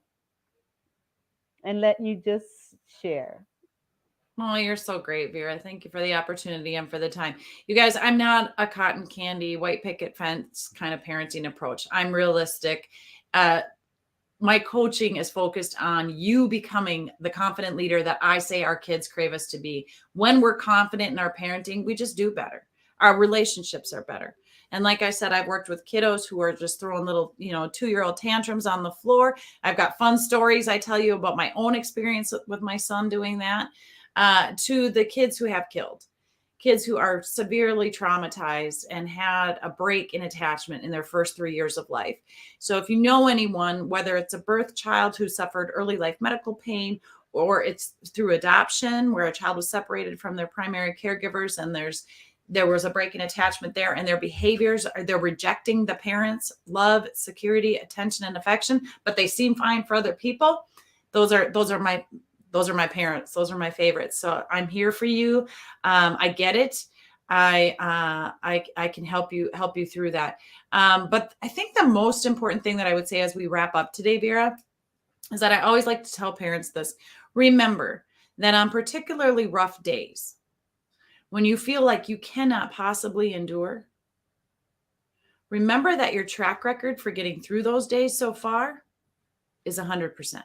and let you just share. Oh, you're so great, Vera. Thank you for the opportunity and for the time. You guys, I'm not a cotton candy, white picket fence kind of parenting approach. I'm realistic. My coaching is focused on you becoming the confident leader that I say our kids crave us to be. When we're confident in our parenting, we just do better. Our relationships are better. And like I said, I've worked with kiddos who are just throwing little, 2-year-old tantrums on the floor. I've got fun stories I tell you about my own experience with my son doing that, to the kids who have killed. kids who are severely traumatized and had a break in attachment in their first 3 years of life. So if you know anyone, whether it's a birth child who suffered early life medical pain, or it's through adoption where a child was separated from their primary caregivers and there was a break in attachment there, and their behaviors are, they're rejecting the parents' love, security, attention, and affection, but they seem fine for other people. Those are my parents. Those are my favorites. So I'm here for you. I get it. I can help you through that. But I think the most important thing that I would say as we wrap up today, Vera, is that I always like to tell parents this. Remember that on particularly rough days, when you feel like you cannot possibly endure, remember that your track record for getting through those days so far is 100%.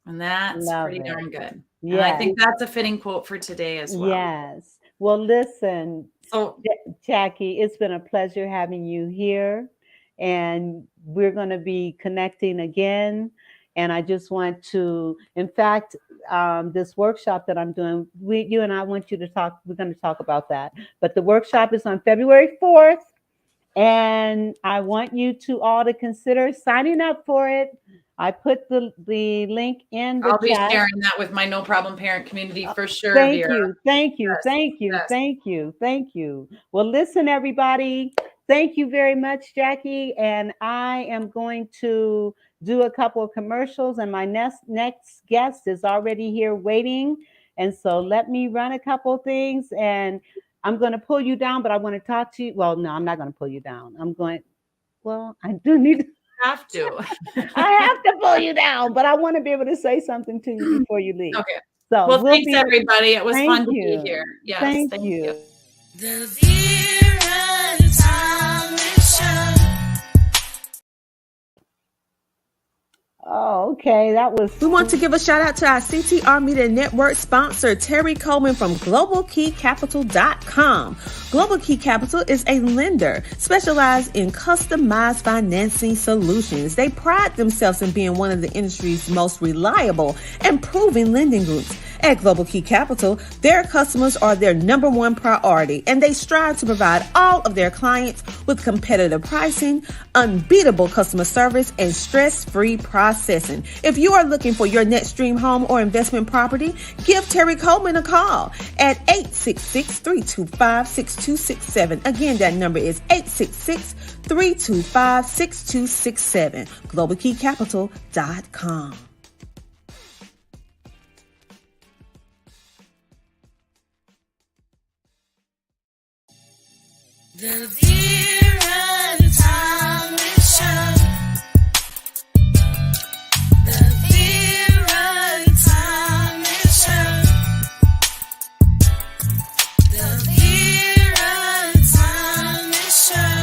And that's pretty darn good. Yeah. And I think that's a fitting quote for today as well. Yes. Well, listen, So, Jackie, it's been a pleasure having you here. And we're going to be connecting again. And I just want to, in fact, this workshop that I'm doing, you and I want you to talk, we're going to talk about that. But the workshop is on February 4th. And I want you to all to consider signing up for it. I put the link in the I'll be chat. sharing that with my No Problem Parent community for sure, Thank Vera. you. Thank you. Yes, Thank you. yes. Thank you. Thank you. Well, listen, everybody. Thank you very much, Jackie. And I am going to do a couple of commercials, and my next guest is already here waiting. And so let me run a couple of things, and I'm going to pull you down, but I want to talk to you. Well, no, I'm not going to pull you down. I do need to. Have to. I have to pull you down, but I want to be able to say something to you before you leave. Okay. So Well, thanks everybody. It was fun to you. be here. Yes. Thank Thank you. The Vera Thomas Show. Oh, okay. That was. We want to give a shout out to our CTR Media Network sponsor, Terry Coleman from GlobalKeyCapital.com. Global Key Capital is a lender specialized in customized financing solutions. They pride themselves in being one of the industry's most reliable and proven lending groups. At Global Key Capital, their customers are their number one priority, and they strive to provide all of their clients with competitive pricing, unbeatable customer service, and stress-free processing. If you are looking for your next dream home or investment property, give Terry Coleman a call at 866-325-6267. Again, that number is 866-325-6267. GlobalKeyCapital.com. The Vera Thomas Show. The Vera Thomas Show. The Vera Thomas Show.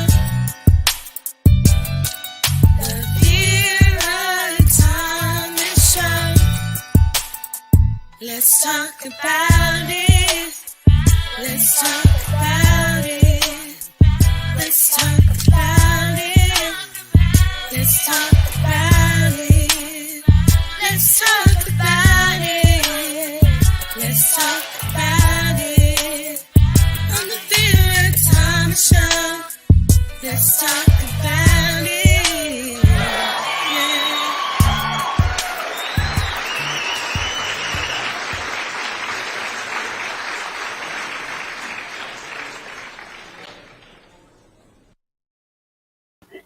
The Vera Thomas Show. Let's talk about it. Let's talk about it. Let's talk about it. Let's talk about it. Let's talk about it. Let's talk about it. On the Vera Thomas Show. Let's talk about it.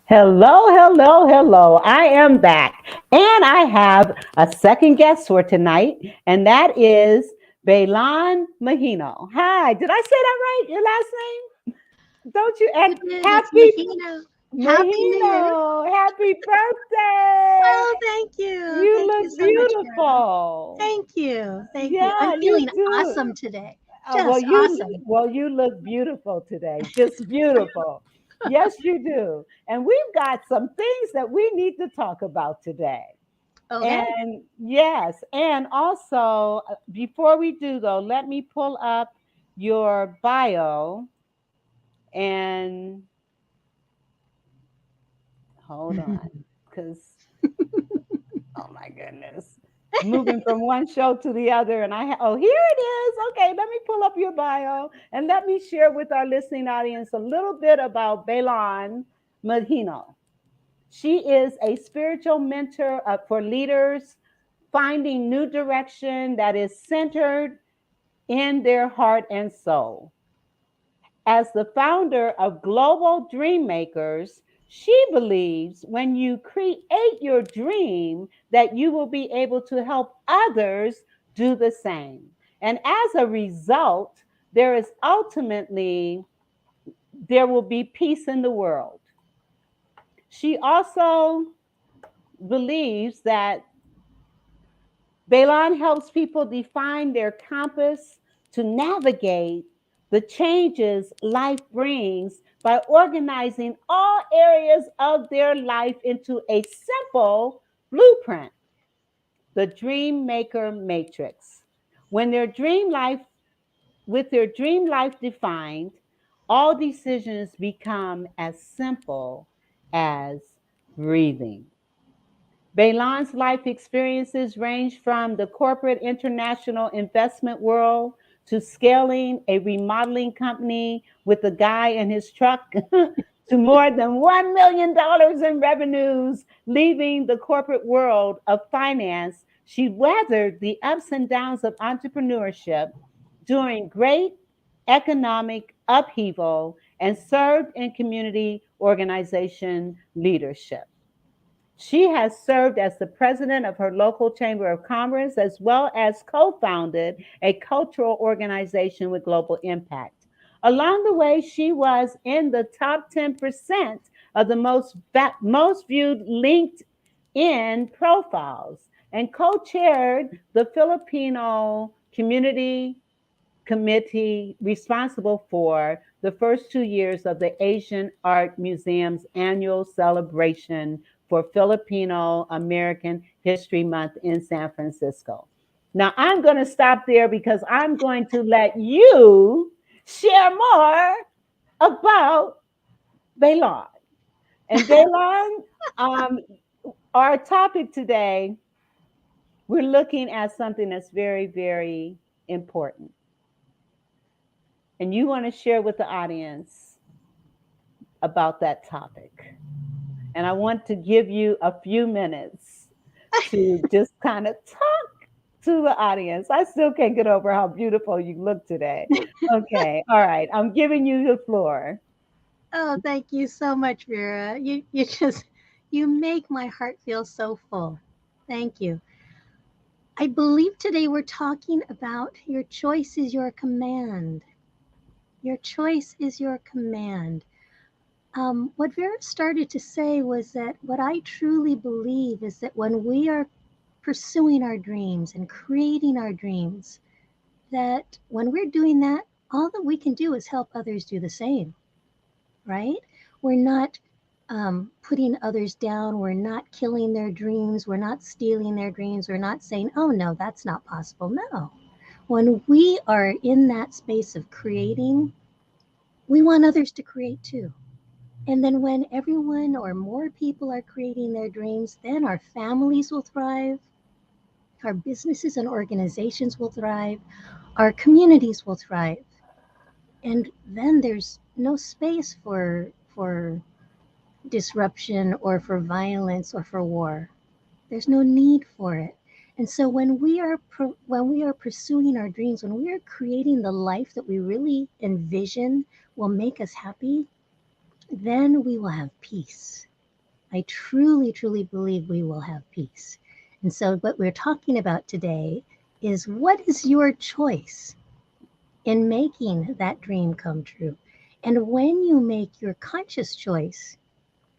Hello. I am back. And I have a second guest for tonight, and that is Baylan Megino. Hi, did I say that right? Your last name? Don't you? And happy Megino. Happy birthday. Oh, thank you. You Thank look you so much, Vera. beautiful. Thank you. Thank Yeah, you. I'm you feeling do. awesome today. Well, Just awesome. you look beautiful today. Just beautiful. Yes, you do. And we've got some things that we need to talk about today. Okay. And yes, and also before we do though, let me pull up your bio and hold on, because oh my goodness, moving from one show to the other, and here it is. okay. Let me pull up your bio and let me share with our listening audience a little bit about Baylan Megino. She is a spiritual mentor for leaders finding new direction that is centered in their heart and soul. As the founder of Global Dream Makers, she believes when you create your dream that you will be able to help others do the same. And as a result, there will be peace in the world. She also believes that Baylan helps people define their compass to navigate the changes life brings by organizing all areas of their life into a simple blueprint, the Dream Maker Matrix. When their dream life, with their dream life defined, all decisions become as simple as breathing. Baylan's life experiences range from the corporate international investment world to scaling a remodeling company with a guy in his truck to more than $1 million in revenues, leaving the corporate world of finance. She weathered the ups and downs of entrepreneurship during great economic upheaval and served in community organization leadership. She has served as the president of her local chamber of commerce, as well as co founded a cultural organization with global impact. Along the way, she was in the top 10% of the most viewed LinkedIn profiles and co chaired the Filipino Community Committee responsible for the first 2 years of the Asian Art Museum's annual celebration for Filipino American History Month in San Francisco. Now, I'm going to stop there because I'm going to let you share more about Baylan. And Baylan, um, our topic today, we're looking at something that's very, very important. And you want to share with the audience about that topic. And I want to give you a few minutes to just kind of talk to the audience. I still can't get over how beautiful you look today. Okay, all right. I'm giving you the floor. Oh, thank you so much, Vera. You make my heart feel so full. Thank you. I believe today we're talking about your choice is your command. Your choice is your command. What Vera started to say was that what I truly believe is that when we are pursuing our dreams and creating our dreams, that when we're doing that, all that we can do is help others do the same, right? We're not putting others down. We're not killing their dreams. We're not stealing their dreams. We're not saying, oh, no, that's not possible. No. When we are in that space of creating, we want others to create too. And then when everyone or more people are creating their dreams, then our families will thrive, our businesses and organizations will thrive, our communities will thrive. And then there's no space for disruption or for violence or for war. There's no need for it. And so when we are pursuing our dreams, when we are creating the life that we really envision will make us happy, then we will have peace. I truly, truly believe we will have peace. And so, what we're talking about today is what is your choice in making that dream come true? And when you make your conscious choice,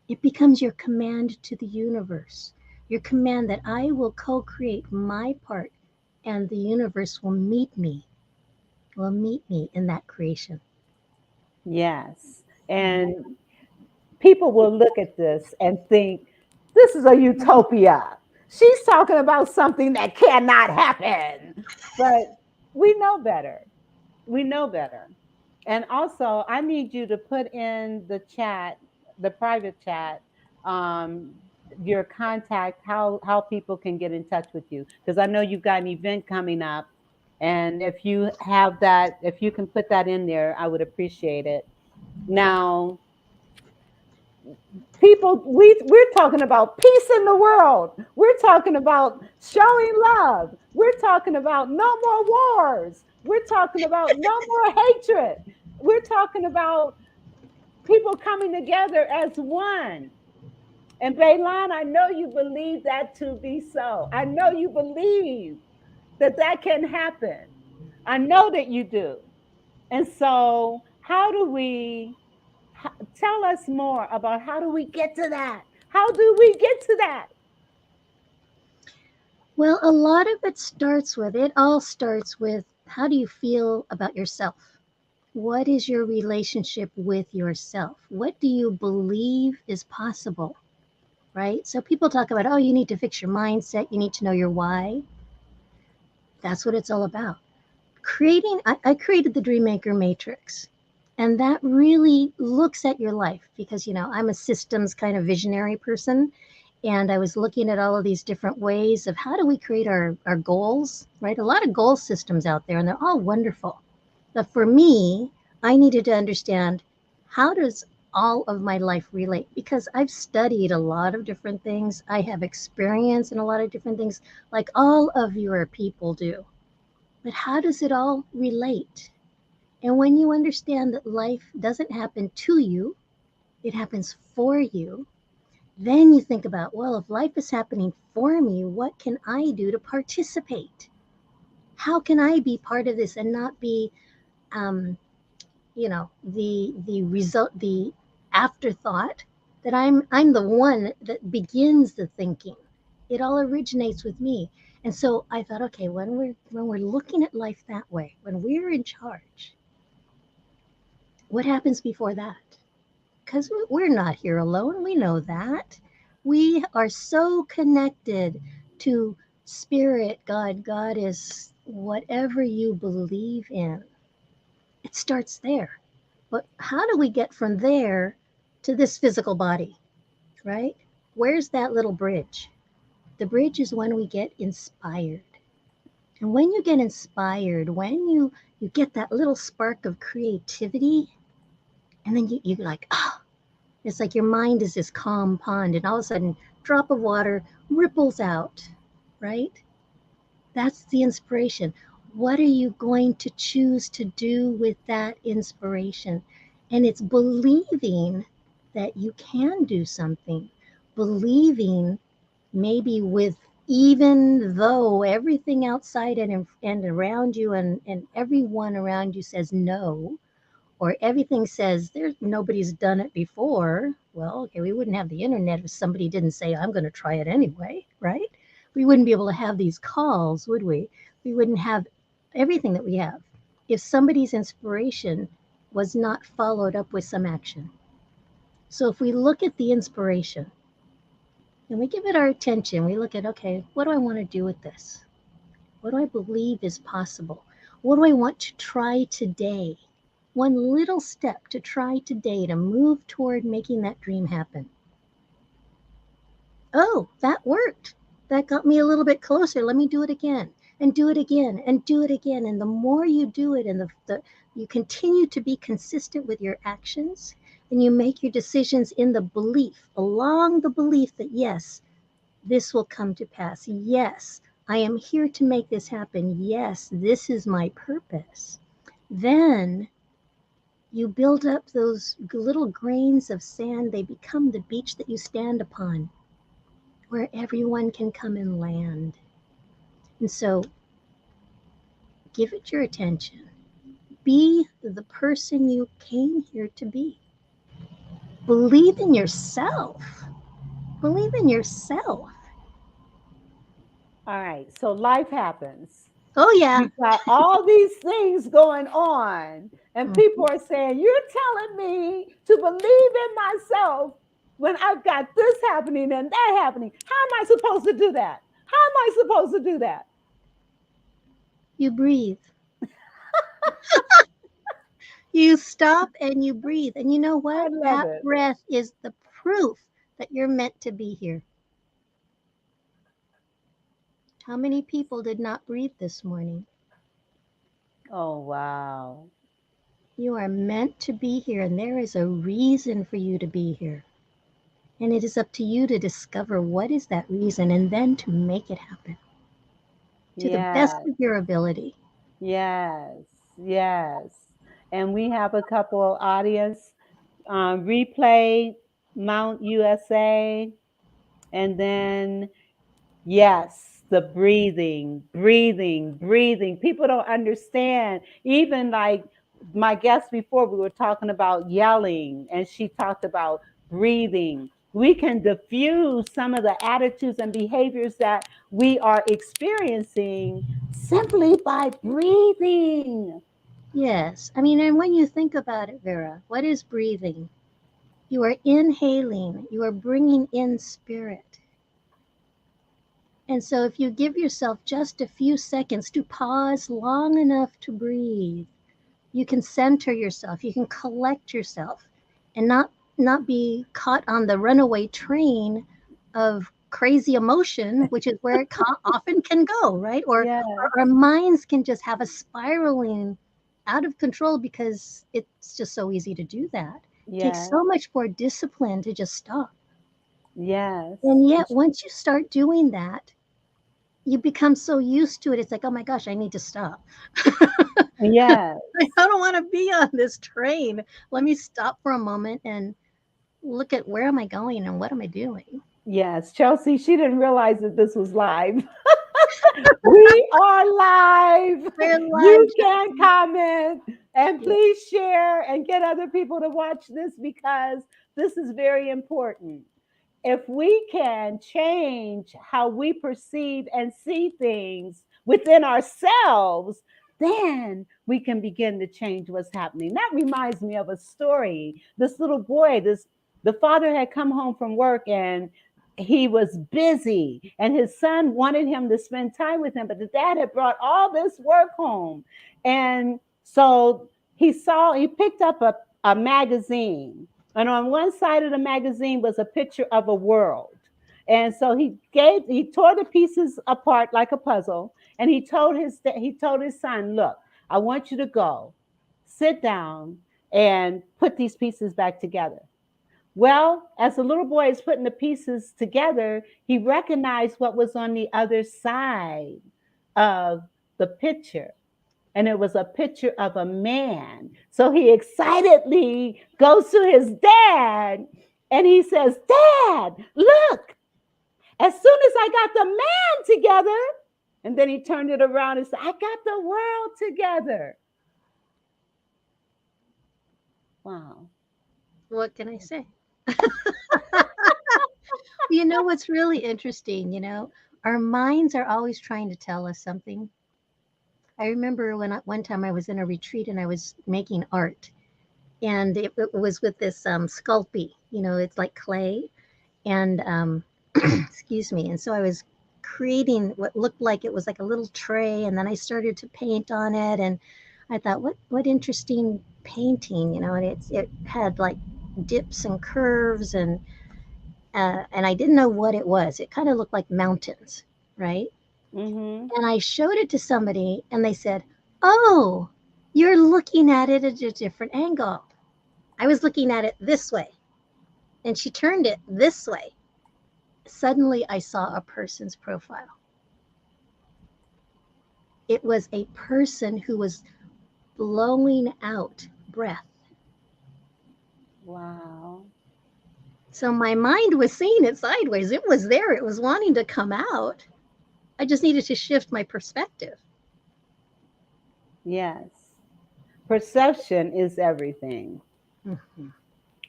it becomes your command to the universe, your command that I will co create my part and the universe will meet me in that creation. Yes. And people will look at this and think, this is a utopia. She's talking about something that cannot happen. But we know better. We know better. And also, I need you to put in the chat, the private chat, um, your contact, how people can get in touch with you. Because I know you've got an event coming up And if you have that, if you can put that in there, I would appreciate it. Now, people, we're talking about peace in the world. We're talking about showing love. We're talking about no more wars. We're talking about no more hatred. We're talking about people coming together as one. And Baylan, I know you believe that to be so. I know you believe that that can happen. I know that you do. And so, how do we tell us more about how do we get to that? How do we get to that? Well, a lot of it all starts with how do you feel about yourself? What is your relationship with yourself? What do you believe is possible? Right? So people talk about, oh, you need to fix your mindset, you need to know your why. That's what it's all about. I created the Dream Maker Matrix. And that really looks at your life because, I'm a systems kind of visionary person. And I was looking at all of these different ways of how do we create our goals, right? A lot of goal systems out there, and they're all wonderful. But for me, I needed to understand how does all of my life relate? Because I've studied a lot of different things. I have experience in a lot of different things, like all of your people do. But how does it all relate? And when you understand that life doesn't happen to you, it happens for you, then you think about, well, if life is happening for me, what can I do to participate? How can I be part of this and not be, the result, the afterthought that I'm the one that begins the thinking. It all originates with me. And so I thought, okay, when we're looking at life that way, when we're in charge, what happens before that? Because we're not here alone. We know that. We are so connected to spirit, God, Goddess, whatever you believe in. It starts there. But how do we get from there to this physical body, right? Where's that little bridge? The bridge is when we get inspired. And when you get inspired, when you get that little spark of creativity, and then you're like, oh, it's like your mind is this calm pond, and all of a sudden, drop of water ripples out, right? That's the inspiration. What are you going to choose to do with that inspiration? And it's believing that you can do something, believing maybe with even though everything outside and around you and everyone around you says no, or everything says there's nobody's done it before. Well, okay, we wouldn't have the internet if somebody didn't say, I'm going to try it anyway, right? We wouldn't be able to have these calls, would we? We wouldn't have everything that we have if somebody's inspiration was not followed up with some action. So if we look at the inspiration and we give it our attention, we look at, okay, what do I want to do with this? What do I believe is possible? What do I want to try today? One little step to try today to move toward making that dream happen. Oh, that worked. That got me a little bit closer. Let me do it again and do it again and do it again. And the more you do it and you continue to be consistent with your actions and you make your decisions in the belief, along the belief that yes, this will come to pass. Yes, I am here to make this happen. Yes, this is my purpose. Then you build up those little grains of sand. They become the beach that you stand upon, where everyone can come and land. And so give it your attention. Be the person you came here to be. Believe in yourself. Believe in yourself. All right. So life happens. Oh, yeah. We've got all these things going on, and people are saying, you're telling me to believe in myself when I've got this happening and that happening. How am I supposed to do that? How am I supposed to do that? You breathe. You stop and you breathe. And you know I what? love That it. breath is the proof that you're meant to be here. How many people did not breathe this morning? Oh, wow. You are meant to be here, and there is a reason for you to be here. And it is up to you to discover what is that reason and then to make it happen to the best Yes, of your ability. yes, yes. And we have a couple audience replay Mount USA, and then yes, the breathing, breathing, breathing. People don't understand. Even like my guest before, we were talking about yelling, and she talked about breathing. We can diffuse some of the attitudes and behaviors that we are experiencing simply by breathing. Yes. I mean, and when you think about it, Vera, what is breathing? You are inhaling, you are bringing in spirit. And so, if you give yourself just a few seconds to pause long enough to breathe, you can center yourself, you can collect yourself, and not be caught on the runaway train of crazy emotion, which is where it often can go, right? Or Yes, our minds can just have a spiraling out of control because it's just so easy to do that. It takes yes, so much more discipline to just stop. yes, And yet, once you start doing that, you become so used to it. It's like, oh my gosh, I need to stop. yes, I don't want to be on this train. Let me stop for a moment and look at where am I going and what am I doing? yes. Chelsea, she didn't realize that this was live. We are live. We're live, You can comment and yeah. please share and get other people to watch this because this is very important. If we can change how we perceive and see things within ourselves, then we can begin to change what's happening. That reminds me of a story. This little boy, this the father had come home from work and he was busy and his son wanted him to spend time with him, but the dad had brought all this work home. And so he picked up a magazine, and on one side of the magazine was a picture of a world. And so he tore the pieces apart like a puzzle, and he told his son, "Look, I want you to go, sit down, and put these pieces back together." Well, as the little boy is putting the pieces together, he recognized what was on the other side of the picture. And it was a picture of a man. So he excitedly goes to his dad and he says, "Dad, look, as soon as I got the man together," and then he turned it around and said, "I got the world together." Wow. What can I say? You know what's really interesting, our minds are always trying to tell us something. I remember one time I was in a retreat and I was making art, and it was with this Sculpey, it's like clay, and excuse me. And so I was creating what looked like it was like a little tray, and then I started to paint on it, and I thought, what interesting painting, and it had like dips and curves, and I didn't know what it was. It kind of looked like mountains, right? Mm-hmm. And I showed it to somebody, and they said, "Oh, you're looking at it at a different angle. I was looking at it this way." And she turned it this way. Suddenly, I saw a person's profile. It was a person who was blowing out breath. Wow. So my mind was seeing it sideways. It was there. It was wanting to come out. I just needed to shift my perspective. Yes. Perception is everything. Mhm.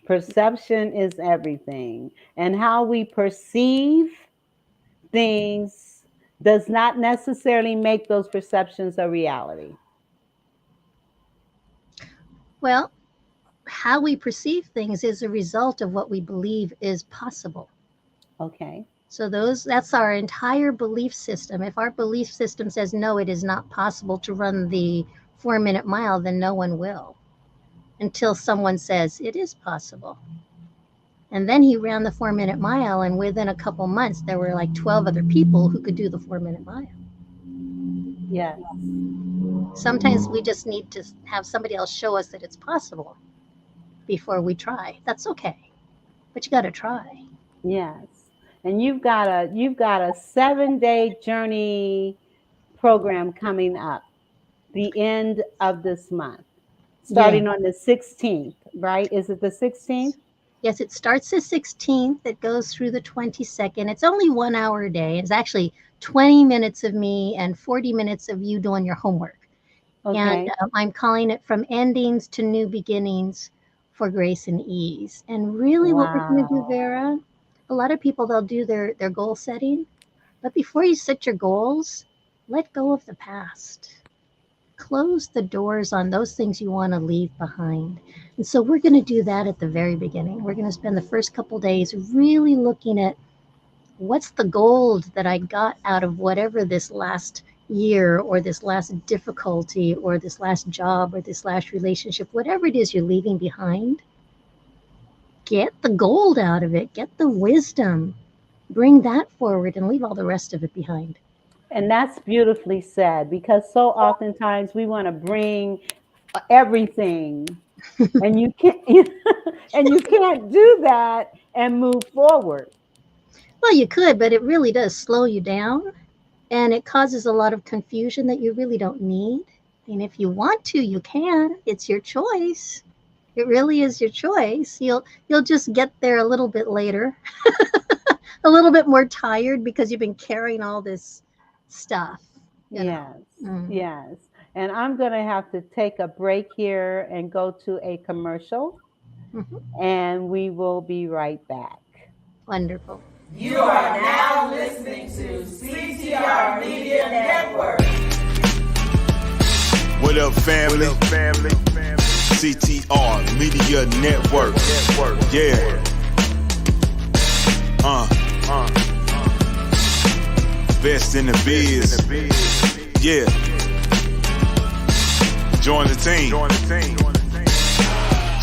Perception is everything. And how we perceive things does not necessarily make those perceptions a reality. Well, how we perceive things is a result of what we believe is possible. Okay. So that's our entire belief system. If our belief system says no, it is not possible to run the 4-minute mile, then no one will until someone says it is possible. And then he ran the 4-minute mile, and within a couple months, there were like 12 other people who could do the 4-minute mile. Yes. Sometimes we just need to have somebody else show us that it's possible before we try. That's okay, but you got to try. Yes. And you've got a 7-day journey program coming up the end of this month, Yeah. starting on the 16th, right? Is it the 16th? Yes, it starts the 16th. It goes through the 22nd. It's only 1 hour a day. It's actually 20 minutes of me and 40 minutes of you doing your homework. And Okay. I'm calling it From Endings to New Beginnings for Grace and Ease. And really, what we're going to do, Wow. Vera, a lot of people, they'll do their goal setting. But before you set your goals, let go of the past. Close the doors on those things you want to leave behind. And so we're going to do that at the very beginning. We're going to spend the first couple days really looking at what's the gold that I got out of whatever this last year or this last difficulty or this last job or this last relationship, whatever it is you're leaving behind. Get the gold out of it, get the wisdom, bring that forward and leave all the rest of it behind. And that's beautifully said because so oftentimes we want to bring everything and you can't and you can't do that and move forward. Well, you could, but it really does slow you down and it causes a lot of confusion that you really don't need. And if you want to, you can. It's your choice. It really is your choice. You'll just get there a little bit later, a little bit more tired because you've been carrying all this stuff, you know. Yes. Mm, Yes. And I'm going to have to take a break here and go to a commercial mhm. and we will be right back. Wonderful. You are now listening to CTR Media Network. What up, family? CTR Media Network. Yeah. Best in the biz. Yeah. Join the team.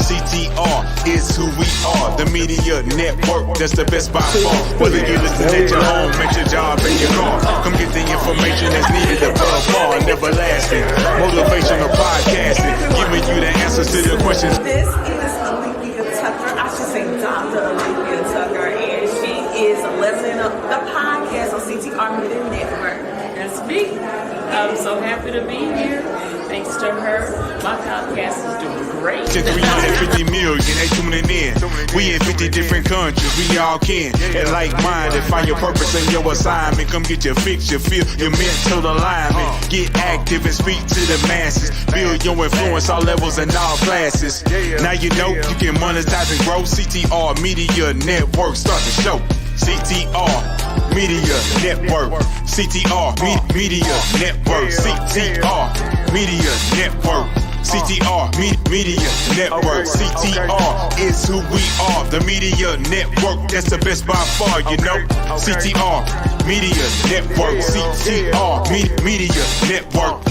CTR is who we are. The media network, that's the best by far. Whether you listen at your home, at your job, in your car, come get the information that's needed above all. Never lasting. Motivational podcasting, giving you the answers to the questions. This is Olivia Tucker. I should say Dr. Olivia Tucker, and she is leveling up the podcast on CTR Media Network. That's me. I'm so happy to be here. Thanks to her, my podcast is doing great. To 350 million, they tuning in. We in 50 different countries, we all can. And like-minded, find your purpose and your assignment. Come get your fix, your feel, your mental alignment. Get active and speak to the masses. Build your influence, all levels and all classes. Now you know you can monetize and grow. CTR Media Network, start the show. CTR Media Network. CTR Media Network. CTR Media Network. CTR Media Network. CTR is who we are. The media network, that's the best by far, you know. CTR Media Network. CTR Media Network.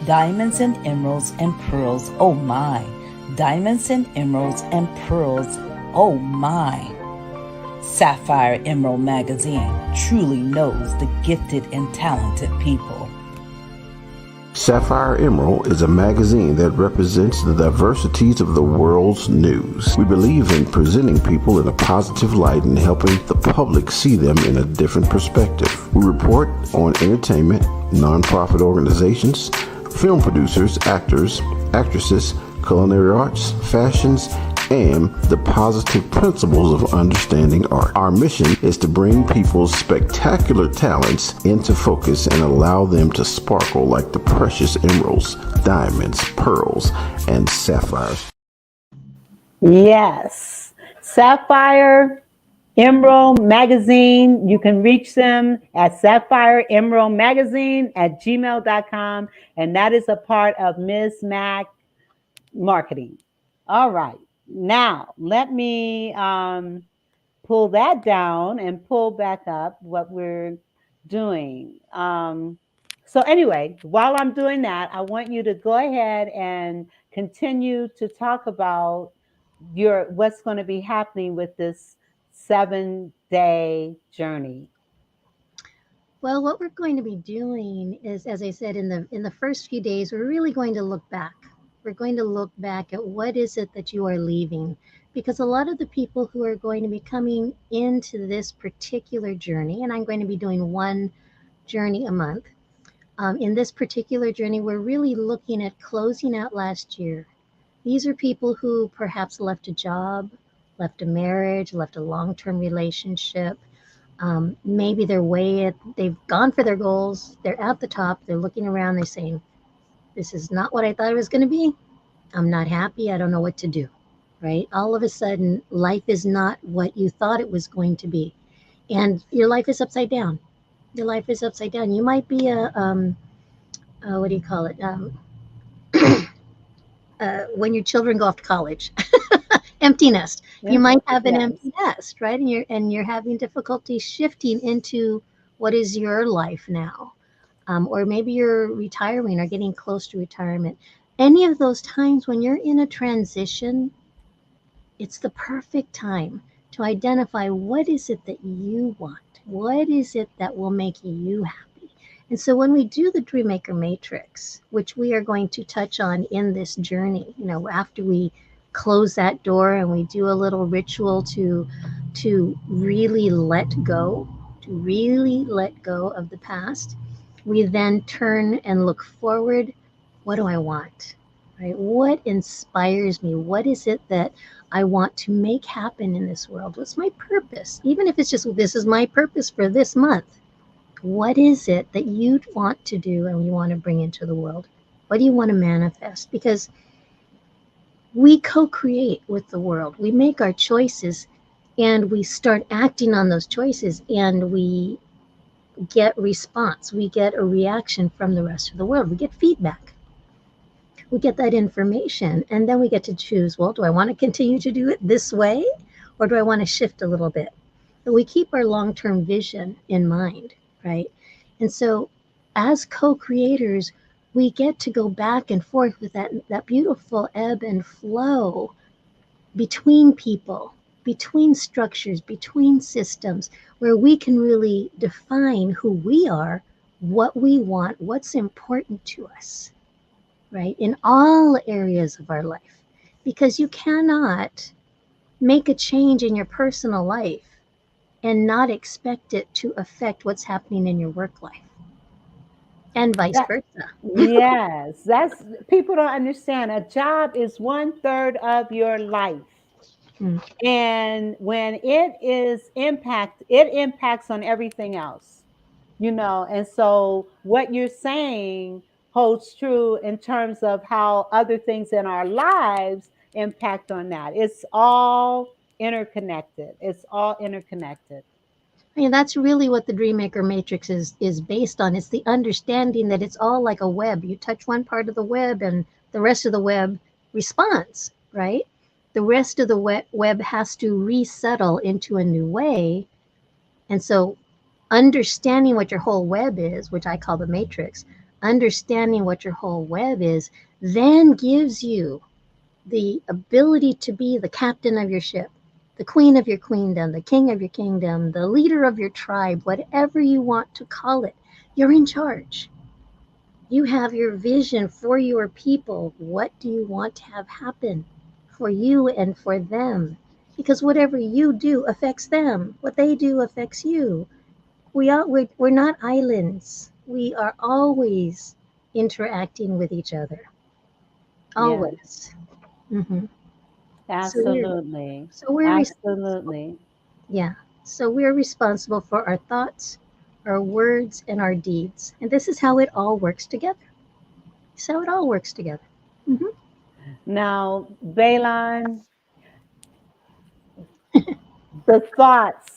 Diamonds and emeralds and pearls, oh my. Diamonds and emeralds and pearls, oh my. Sapphire Emerald Magazine truly knows the gifted and talented people. Sapphire Emerald is a magazine that represents the diversities of the world's news. We believe in presenting people in a positive light and helping the public see them in a different perspective. We report on entertainment, nonprofit organizations, film producers, actors, actresses, culinary arts, fashions, and the positive principles of understanding art. Our mission is to bring people's spectacular talents into focus and allow them to sparkle like the precious emeralds, diamonds, pearls, and sapphires. Yes. Sapphire Emerald Magazine. You can reach them at Sapphire Emerald Magazine at gmail.com. And that is a part of Ms. Mac Marketing. All right. Now, let me pull that down and pull back up what we're doing. So anyway, while I'm doing that, I want you to go ahead and continue to talk about your what's going to be happening with this 7-day journey? Well, what we're going to be doing is, as I said, in the first few days, we're really going to look back. We're going to look back at what is it that you are leaving, because a lot of the people who are going to be coming into this particular journey, and I'm going to be doing one journey a month. In this particular journey, we're really looking at closing out last year. These are people who perhaps left a job, left a marriage, left a long-term relationship. Maybe they've gone for their goals. They're at the top. They're looking around. They're saying, this is not what I thought it was going to be. I'm not happy. I don't know what to do. Right? All of a sudden, life is not what you thought it was going to be. And your life is upside down. Your life is upside down. You might be what do you call it? When your children go off to college, empty nest. You might have an empty nest, right? And you're having difficulty shifting into what is your life now, or maybe you're retiring or getting close to retirement. Any of those times when you're in a transition, it's the perfect time to identify what is it that you want, what is it that will make you happy. And so when we do the Dreammaker Matrix, which we are going to touch on in this journey, after we close that door and we do a little ritual to really let go, of the past, we then turn and look forward. What do I want? Right? What inspires me? What is it that I want to make happen in this world? What's my purpose? Even if it's just, this is my purpose for this month. What is it that you want to do and you want to bring into the world? What do you want to manifest? Because we co-create with the world. We make our choices and we start acting on those choices, and we get response. We get a reaction from the rest of the world. We get feedback. We get that information, and then we get to choose, well, do I want to continue to do it this way, or do I want to shift a little bit? But we keep our long-term vision in mind, right? And so as co-creators, we get to go back and forth with that beautiful ebb and flow between people, between structures, between systems, where we can really define who we are, what we want, what's important to us, right? In all areas of our life. Because you cannot make a change in your personal life and not expect it to affect what's happening in your work life, and vice versa. Yes, that's people don't understand. A job is 1/3 of your life. And when it impacts on everything else, and so what you're saying holds true in terms of how other things in our lives impact on that. It's all interconnected. It's all interconnected. That's really what the Dreammaker Matrix is based on. It's the understanding that it's all like a web. You touch one part of the web and the rest of the web responds, right? The rest of the web has to resettle into a new way. And so understanding what your whole web is, which I call the matrix, understanding what your whole web is, then gives you the ability to be the captain of your ship, the queen of your queendom, the king of your kingdom, the leader of your tribe, whatever you want to call it. You're in charge. You have your vision for your people. What do you want to have happen for you and for them? Because whatever you do affects them. What they do affects you. We're not islands. We are always interacting with each other. Always. Yes. Mm-hmm. Absolutely. So we're Absolutely. Yeah. So we're responsible for our thoughts, our words, and our deeds. And this is how it all works together. So it all works together. Mm-hmm. Now, Baylan,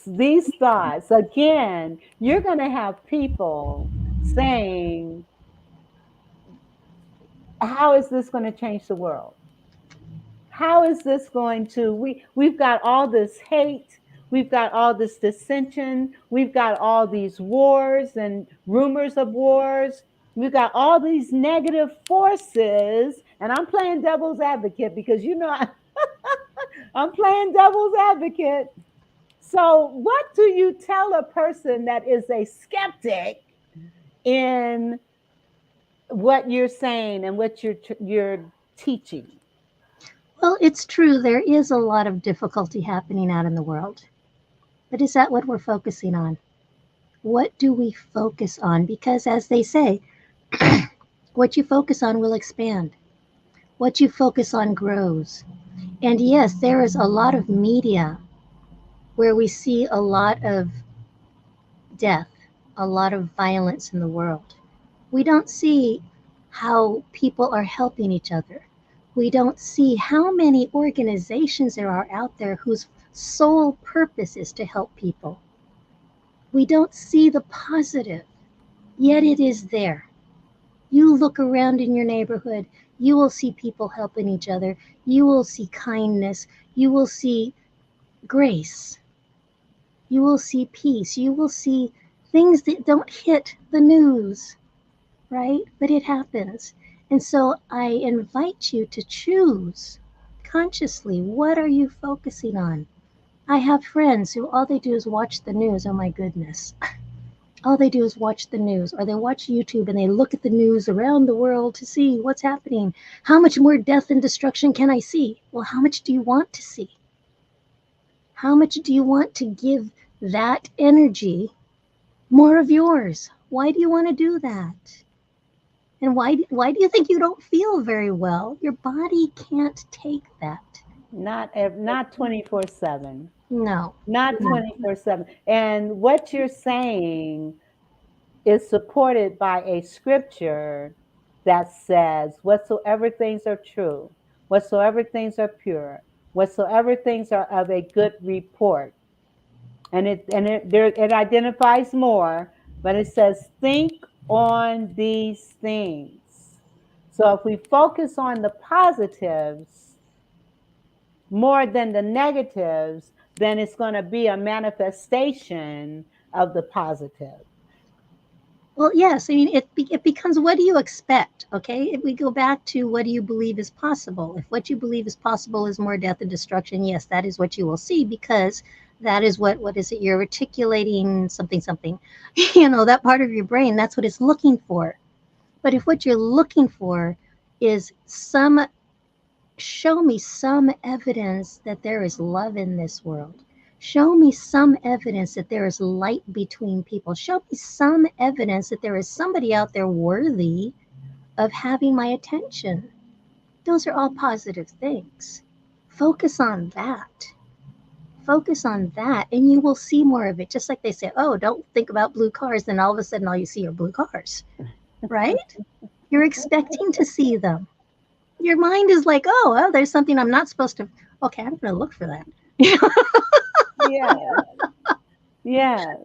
these thoughts, again, you're going to have people saying, how is this going to change the world? How is this going to, we've got all this hate, we've got all this dissension, we've got all these wars and rumors of wars, we've got all these negative forces, and I'm playing devil's advocate because I'm playing devil's advocate. So, what do you tell a person that is a skeptic in what you're saying and what you're teaching? Well, it's true. There is a lot of difficulty happening out in the world. But is that what we're focusing on? What do we focus on? Because as they say, what you focus on will expand. What you focus on grows. And yes, there is a lot of media where we see a lot of death, a lot of violence in the world. We don't see how people are helping each other. We don't see how many organizations there are out there whose sole purpose is to help people. We don't see the positive, yet it is there. You look around in your neighborhood, you will see people helping each other. You will see kindness. You will see grace. You will see peace. You will see things that don't hit the news, right? But it happens. And so I invite you to choose consciously, what are you focusing on? I have friends who all they do is watch the news. Oh my goodness. All they do is watch the news, or they watch YouTube and they look at the news around the world to see what's happening. How much more death and destruction can I see? Well, how much do you want to see? How much do you want to give that energy more of yours? Why do you want to do that? And why do you think you don't feel very well? Your body can't take that. Not 24/7. No. Not 24/7. And what you're saying is supported by a scripture that says, whatsoever things are true, whatsoever things are pure, whatsoever things are of a good report. And it identifies more, but it says, think on these things. So if we focus on the positives more than the negatives, then it's going to be a manifestation of the positive. Well, yes. I mean, it becomes, what do you expect? Okay. If we go back to, what do you believe is possible? If what you believe is possible is more death and destruction, yes, that is what you will see, because that is what is it? You're articulating something, that part of your brain, that's what it's looking for. But if what you're looking for is show me some evidence that there is love in this world. Show me some evidence that there is light between people. Show me some evidence that there is somebody out there worthy of having my attention. Those are all positive things. Focus on that. Focus on that, and you will see more of it. Just like they say, oh, don't think about blue cars, then all of a sudden all you see are blue cars, right? You're expecting to see them. Your mind is like, oh, well, there's something I'm not supposed to. Okay, I'm going to look for that. Yes.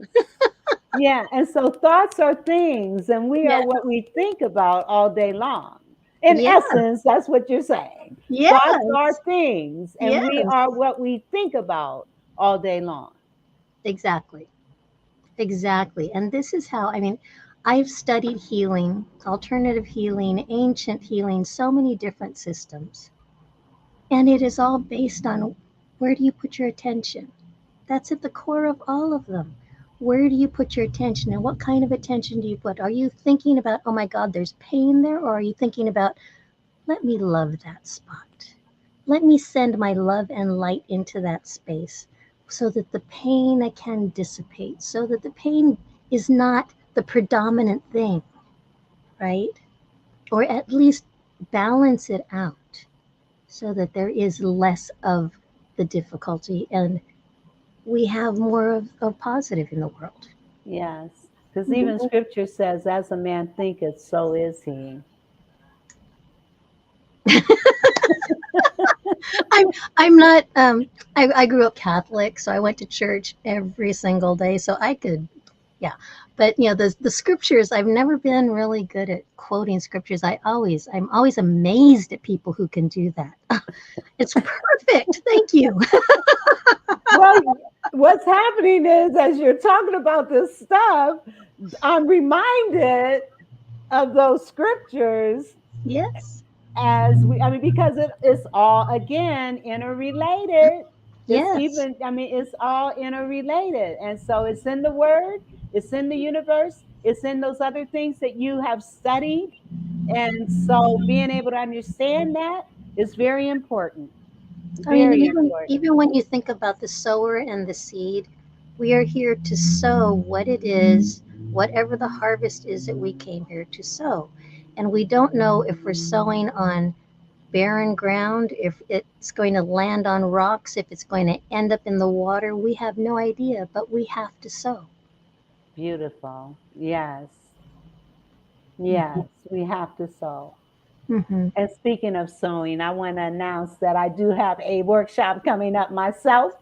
Yeah. And so thoughts are things, and we are what we think about all day long. In essence, that's what you're saying. Thoughts are things, and we are what we think about all day long. Exactly. And this is how, I've studied healing, alternative healing, ancient healing, so many different systems. And it is all based on, where do you put your attention? That's at the core of all of them. Where do you put your attention, and what kind of attention do you put? Are you thinking about, oh my God, there's pain there? Or are you thinking about, let me love that spot. Let me send my love and light into that space so that the pain can dissipate, so that the pain is not the predominant thing, right? Or at least balance it out so that there is less of the difficulty and we have more of positive in the world. Yes, because even scripture says, as a man thinketh, so is he. I'm not, I grew up Catholic, so I went to church every single day, so I could, but the scriptures, I've never been really good at quoting scriptures. I'm always amazed at people who can do that. It's perfect. Thank you. Well, what's happening is, as you're talking about this stuff, I'm reminded of those scriptures. Yes. because it's all again interrelated. It's Yes. even, it's all interrelated. And so it's in the word, it's in the universe, it's in those other things that you have studied. And so being able to understand that is very important. I mean, Very important. even when you think about the sower and the seed, we are here to sow what it is, whatever the harvest is that we came here to sow. And we don't know if we're sowing on barren ground, if it's going to land on rocks, if it's going to end up in the water. We have no idea, but we have to sow. Beautiful. Yes. Yes. We have to sow. Mm-hmm. And speaking of sewing, I want to announce that I do have a workshop coming up myself.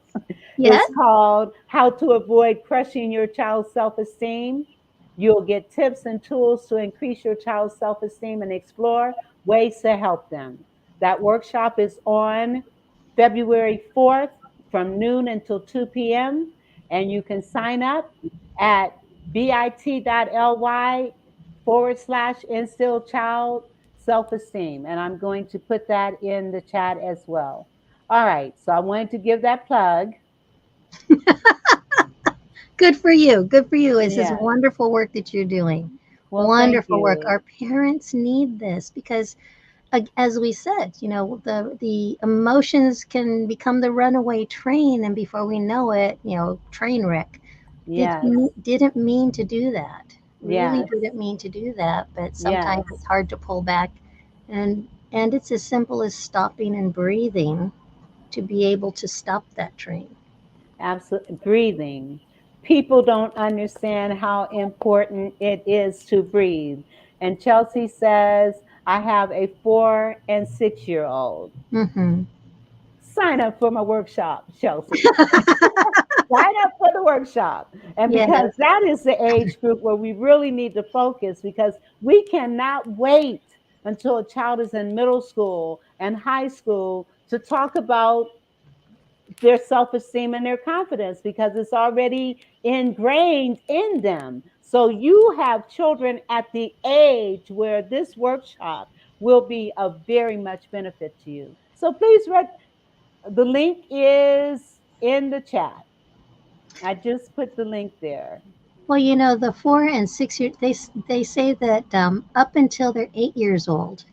Yes. It's called How to Avoid Crushing Your Child's Self-Esteem. You'll get tips and tools to increase your child's self-esteem and explore ways to help them. That workshop is on February 4th from noon until 2 p.m. And you can sign up at bit.ly/instill child self-esteem. And I'm going to put that in the chat as well. All right. So I wanted to give that plug. Good for you. Good for you. This is Yeah. wonderful work that you're doing. Well, Wonderful work. thank Our you. parents need this because, as we said, the emotions can become the runaway train, and before we know it, train wreck. Yes. Didn't mean to do that. Really Yes. didn't mean to do that, but sometimes Yes. it's hard to pull back, and it's as simple as stopping and breathing to be able to stop that train. Absolutely. Breathing. People don't understand how important it is to breathe. And Chelsea says, I have a 4 and 6-year-old. Mm-hmm. Sign up for my workshop, Chelsea. Sign up for the workshop. And Yes. because that is the age group where we really need to focus, because we cannot wait until a child is in middle school and high school to talk about their self-esteem and their confidence, because it's already ingrained in them. So you have children at the age where this workshop will be of very much benefit to you. So please the link is in the chat. I just put the link there. Well, the 4 and 6 year, they say that up until they're 8 years old,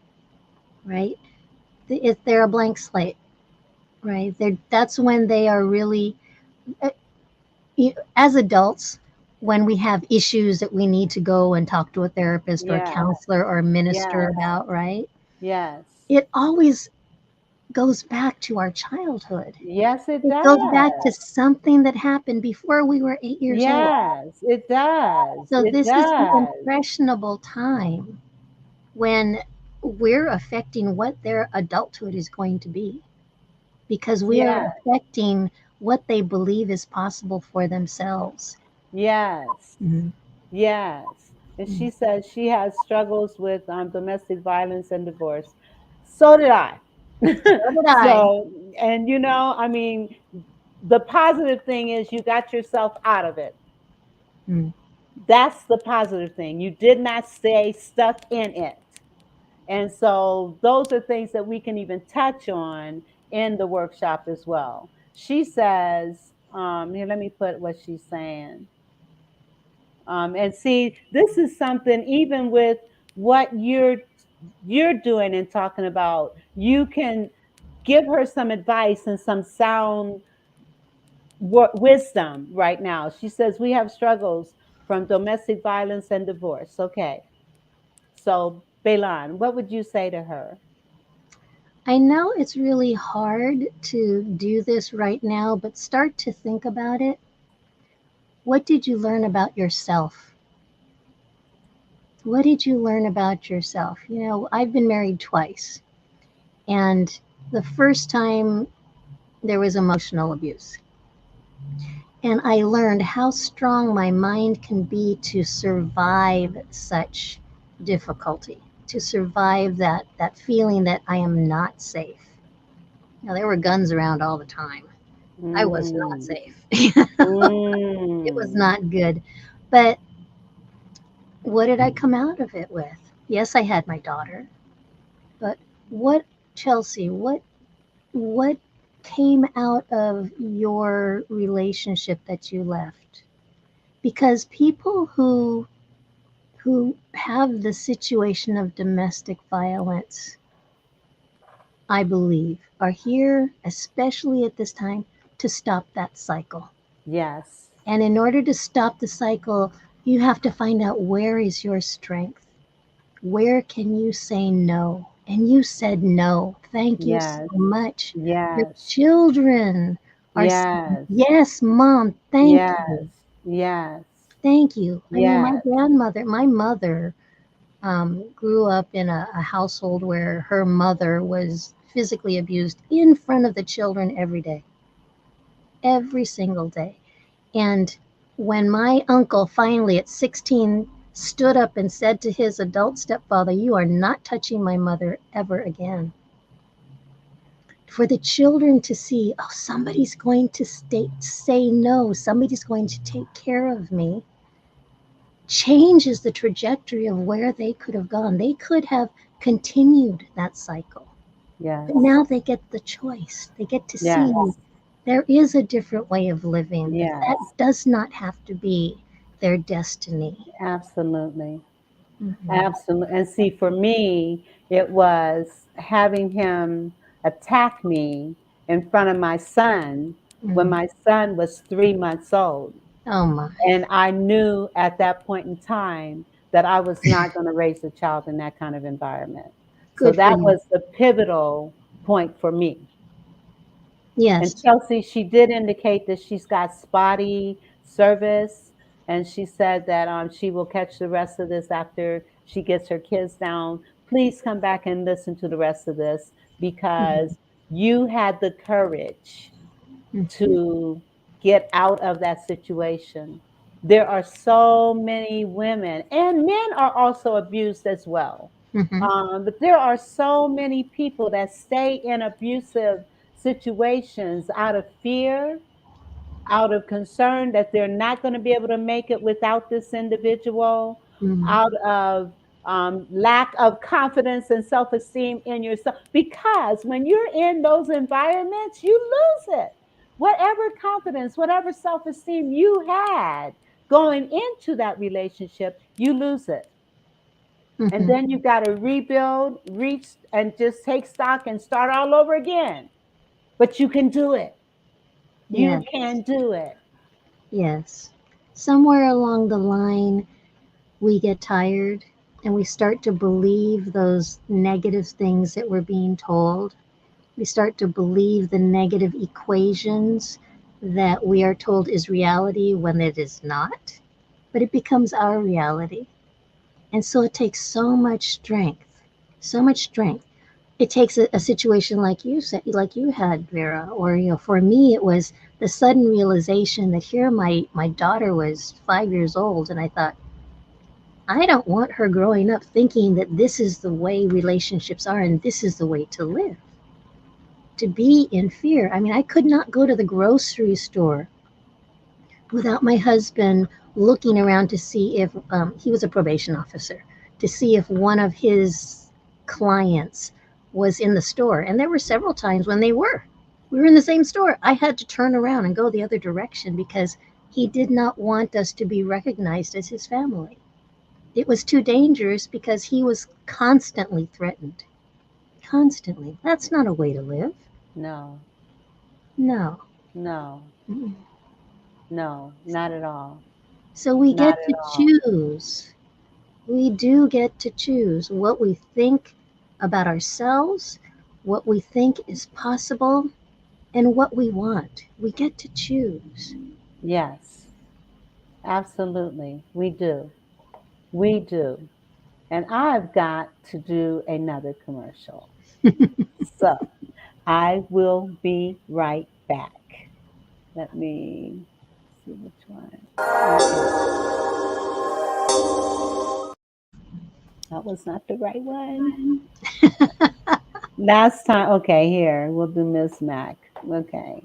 right? If they're a blank slate, right? That's when they are really, uh, as adults, when we have issues that we need to go and talk to a therapist or a Yes. counselor or a minister Yes. about, right? Yes. It always goes back to our childhood. Yes, it It goes back to does. something that happened before we were 8 years old. Yes, it does. So It this is the does. impressionable time when we're affecting what their adulthood is going to be, because we are Yes. affecting what they believe is possible for themselves. Yes. Mhm. Yes. And Mhm. she says she has struggles with domestic violence and divorce. So did I. So did I. So, and the positive thing is you got yourself out of it. Mm. That's the positive thing. You did not stay stuck in it. And so those are things that we can even touch on in the workshop as well. She says, here, let me put what she's saying. And see, this is something, even with what you're doing and talking about, you can give her some advice and some sound wisdom right now. She says we have struggles from domestic violence and divorce. Okay. So, Baylan, what would you say to her? I know it's really hard to do this right now, but start to think about it. What did you learn about yourself? What did you learn about yourself? I've been married twice, and the first time there was emotional abuse. And I learned how strong my mind can be to survive such difficulty, to survive that feeling that I am not safe. There were guns around all the time. I was not Mm. safe. It was Mm. not good. But what did I come out of it with? Yes, I had my daughter, but Chelsea, what came out of your relationship that you left? Because people who have the situation of domestic violence, I believe, are here, especially at this time, to stop that cycle. Yes. And in order to stop the cycle, you have to find out, where is your strength? Where can you say no? And you said no. Thank you so Yes. much. Your Yes. children are saying, Yes. yes, Mom, thank you. Yes. Thank you. I mean, Yes. my mother grew up in a household where her mother was physically abused in front of the children every day, every single day. And when my uncle finally at 16 stood up and said to his adult stepfather, "You are not touching my mother ever again," for the children to see, oh, somebody's going to say no, somebody's going to take care of me, changes the trajectory of where they could have gone. They could have continued that cycle. Yes. But now they get the choice. They get to see there is a different way of living. Yes. That does not have to be their destiny. Absolutely. Mhm. Absolutely. And see, for me, it was having him attack me in front of my son when my son was 3 months old. Oh my. And I knew at that point in time that I was not going to raise a child in that kind of environment. So Good for that you. was the pivotal point for me. And Yes. Chelsea, she did indicate that she's got spotty service, and she said that she will catch the rest of this after she gets her kids down. Please come back and listen to the rest of this, because you had the courage to get out of that situation. There are so many women, and men are also abused as well. But there are so many people that stay in abusive situations out of fear, out of concern that they're not going to be able to make it without this individual, out of lack of confidence and self-esteem in yourself. Because when you're in those environments, you lose it. Whatever confidence, whatever self-esteem you had going into that relationship, you lose it. And then you got to rebuild, reach, and just take stock and start all over again. But you can do it. You can do it. Yes. Somewhere along the line, we get tired and we start to believe those negative things that we're being told. We start to believe the negative equations that we are told is reality when it is not, but it becomes our reality. And so it takes so much strength, so much strength. It takes a situation like you said, like you had, Vera, or for me, it was the sudden realization that here my daughter was 5 years old, and I thought, I don't want her growing up thinking that this is the way relationships are and this is the way to live. To be in fear. I mean, I could not go to the grocery store without my husband looking around to see if he was a probation officer, to see if one of his clients was in the store. And there were several times when we were in the same store. I had to turn around and go the other direction because he did not want us to be recognized as his family. It was too dangerous because he was constantly threatened. Constantly. That's not a way to live. No. No. No. No, not at all. So we get to choose. We do get to choose what we think about ourselves, what we think is possible, and what we want. We get to choose. Yes, absolutely. We do. We do. And I've got to do another commercial. So I will be right back. Let me see which one. That was not the right one. Last time. Okay, here. We'll do Miss Mac. Okay.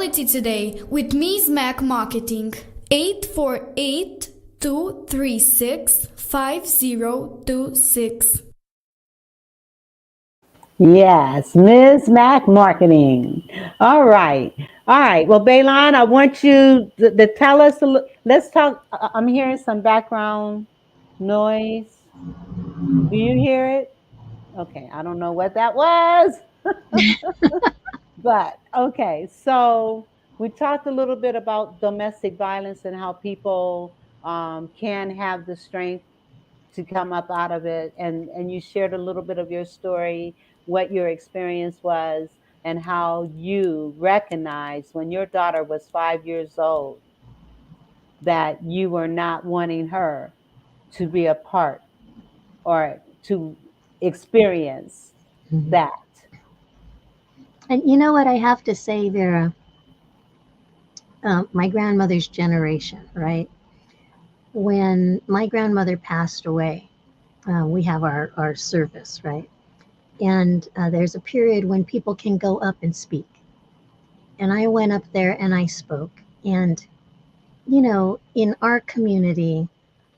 Reality Today with Ms. Mac Marketing. 848-236-5026. Yes, Ms. Mac Marketing. All right. All right. Well, Baylan, I want you to tell us, let's talk. I'm hearing some background noise. Do you hear it? Okay. I don't know what that was. But okay. So we talked a little bit about domestic violence and how people can have the strength to come up out of it, and you shared a little bit of your story, what your experience was, and how you recognized when your daughter was 5 years old that you were not wanting her to be a part or to experience that. And you know what I have to say, Vera? My grandmother's generation, right? When my grandmother passed away, we have our service, right? And there's a period when people can go up and speak. And I went up there and I spoke. And, you know, in our community,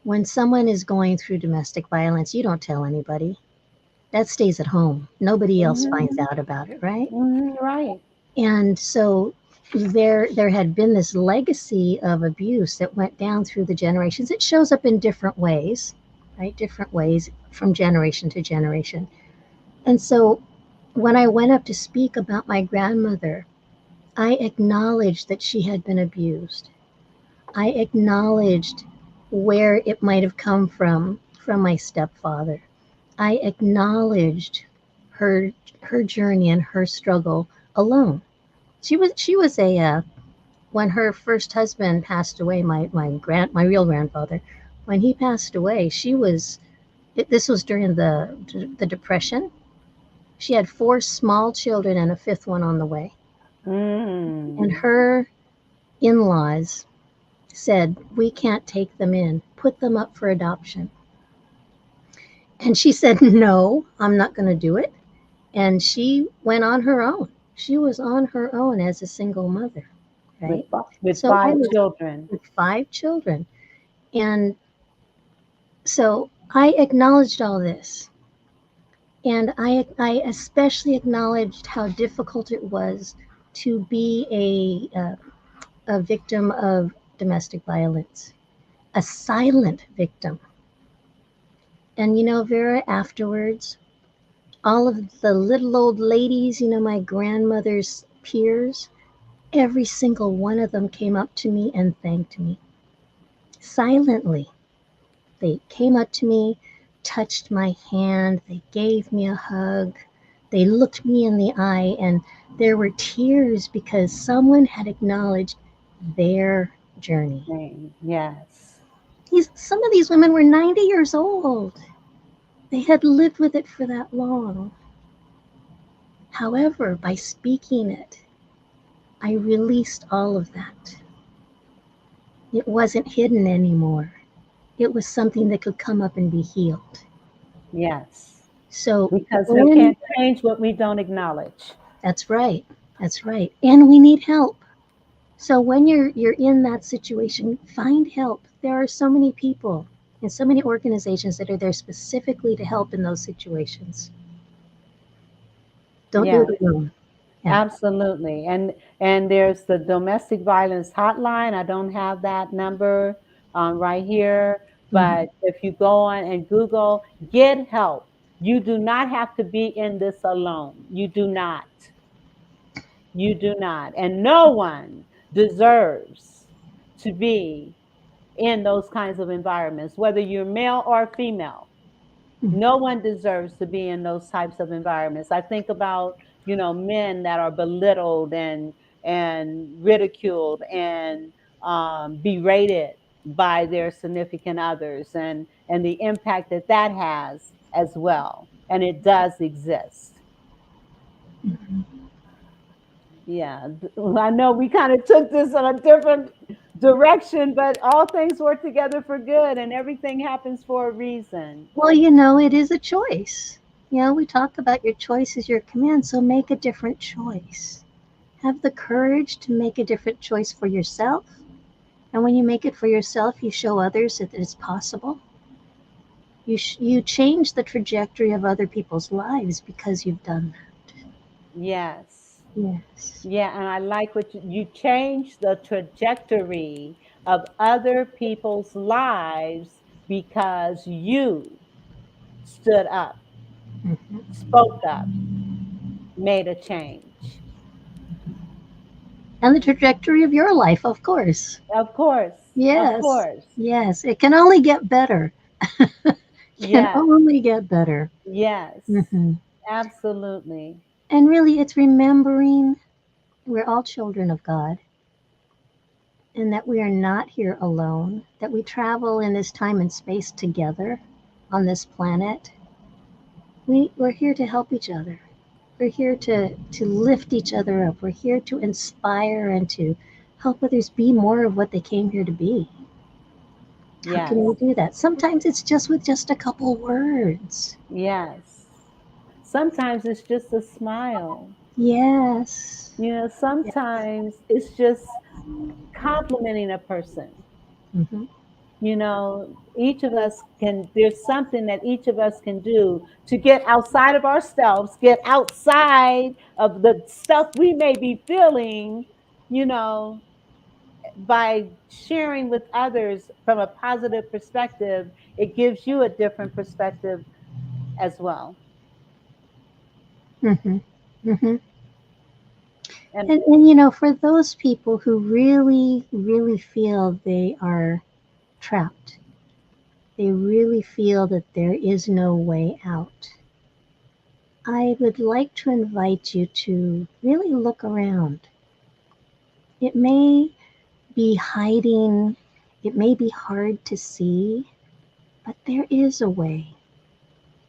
when someone is going through domestic violence, you don't tell anybody. That stays at home. Nobody else finds Mhm. out about it, right? Right. And so there had been this legacy of abuse that went down through the generations. It shows up in different ways, right? Different ways from generation to generation. And so when I went up to speak about my grandmother, I acknowledged that she had been abused. I acknowledged where it might have come from my stepfather. I acknowledged her her journey and her struggle alone. She was a when her first husband passed away, my real grandfather, when he passed away, this was during the depression. She had four small children and a fifth one on the way. And her in-laws said, "We can't take them in. Put them up for adoption." And she said, "No, I'm not going to do it." And she went on her own. She was on her own as a single mother, right? With So I five was children. with five children. And so I acknowledged all this. And I especially acknowledged how difficult it was to be a victim of domestic violence, a silent victim. And you know, Vera, afterwards, all of the little old ladies, you know, my grandmother's peers, every single one of them came up to me and thanked me silently. They came up to me, touched my hand, they gave me a hug, they looked me in the eye, and there were tears because someone had acknowledged their journey. Yes. Some of these women were 90 years old. They had lived with it for that long. However, by speaking it, I released all of that. It wasn't hidden anymore. It was something that could come up and be healed. Yes. So Because we can't change what we don't acknowledge. That's right. That's right. And we need help. So when you're in that situation, find help. There are so many people and so many organizations that are there specifically to help in those situations. Don't do it alone. Yeah. Absolutely. And there's the domestic violence hotline. I don't have that number right here, but if you go on and Google, get help. You do not have to be in this alone. You do not. You do not. And no one deserves to be in those kinds of environments, whether you're male or female. No one deserves to be in those types of environments. I think about, you know, men that are belittled and ridiculed and berated by their significant others, and the impact that that has as well. And it does exist. Yeah, I know we kind of took this in a different direction, but all things work together for good, and everything happens for a reason. Well, you know, it is a choice. You know, we talk about your choice is your command, so make a different choice. Have the courage to make a different choice for yourself. And when you make it for yourself, you show others that it's possible. You change the trajectory of other people's lives because you've done that. Yes. Yes. Yeah, and I like what you changed the trajectory of other people's lives because you stood up, Mhm. spoke up, made a change. And the trajectory of your life, of course. Of course. Of Yes. course. Yes. It can only get better. Can Yes. only get better. Yes. Hmm. Absolutely. And really, it's remembering we're all children of God and that we are not here alone, that we travel in this time and space together on this planet. We're here to help each other. We're here to lift each other up. We're here to inspire and to help others be more of what they came here to be. How Yes. can we do that? Sometimes it's just with just a couple words. Yes. Sometimes it's just a smile. Yes. You know, sometimes it's just complimenting a person. Hmm. You know, each of us can, there's something that each of us can do to get outside of ourselves, get outside of the stuff we may be feeling, you know, by sharing with others from a positive perspective, it gives you a different perspective as well. Hmm. Hmm. And And for those people who really, really feel they are trapped, they really feel that there is no way out, I would like to invite you to really look around. It may be hiding, it may be hard to see, but there is a way.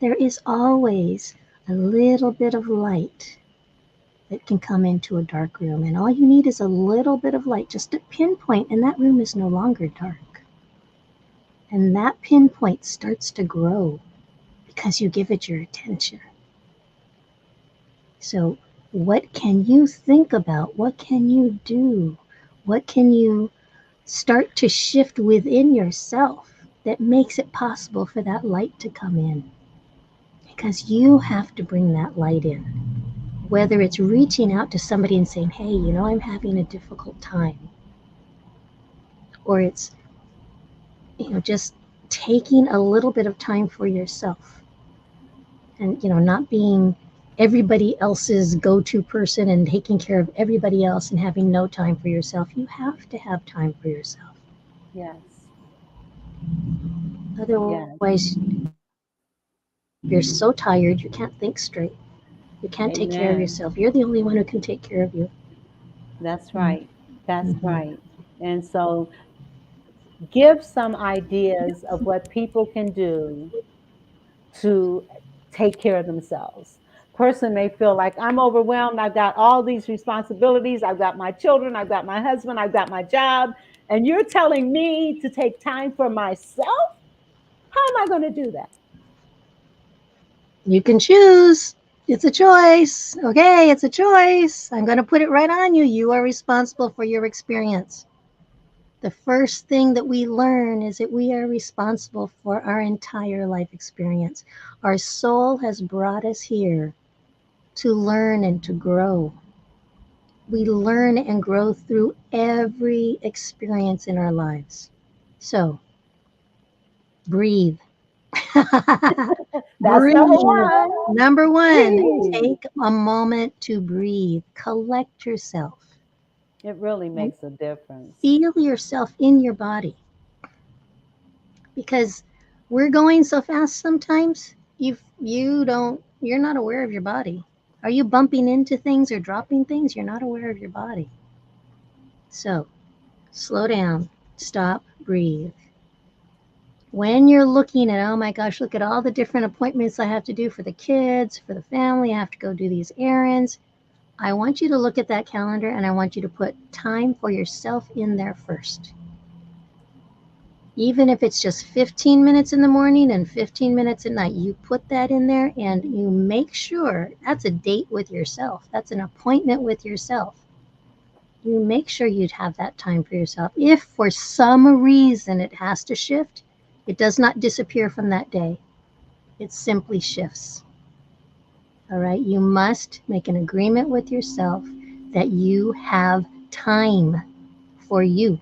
There is always a little bit of light that can come into a dark room. And all you need is a little bit of light, just a pinpoint, and that room is no longer dark. And that pinpoint starts to grow because you give it your attention. So, what can you think about? What can you do? What can you start to shift within yourself that makes it possible for that light to come in? Because you have to bring that light in. Whether it's reaching out to somebody and saying, hey, I'm having a difficult time, or it's, just taking a little bit of time for yourself and, not being everybody else's go-to person and taking care of everybody else and having no time for yourself. You have to have time for yourself. yes, yes, Otherwise, you're so tired, you can't think straight. You can't take care of amen. yourself. You're the only one who can take care of you. That's right. That's Mm-hmm. right. And so give some ideas of what people can do to take care of themselves. Person may feel like I'm overwhelmed. I've got all these responsibilities. I've got my children. I've got my husband. I've got my job. And you're telling me to take time for myself? How am I going to do that? You can choose. It's a choice. Okay, it's a choice. I'm going to put it right on you. You are responsible for your experience. The first thing that we learn is that we are responsible for our entire life experience. Our soul has brought us here to learn and to grow. We learn and grow through every experience in our lives. So, breathe. That's Breathe. number one. Number one, Breathe. take a moment to breathe. Collect yourself. It really And makes a difference. feel yourself in your body. Because we're going so fast sometimes, you're not aware of your body. Are you bumping into things or dropping things? You're not aware of your body. So, slow down, stop, breathe. When you're looking at, oh my gosh, look at all the different appointments I have to do for the kids, for the family, I have to go do these errands. I want you to look at that calendar and I want you to put time for yourself in there first. Even if it's just 15 minutes in the morning and 15 minutes at night, you put that in there and you make sure that's a date with yourself. That's an appointment with yourself. You make sure you'd have that time for yourself. If for some reason it has to shift, it does not disappear from that day. It simply shifts. All right. You must make an agreement with yourself that you have time for you.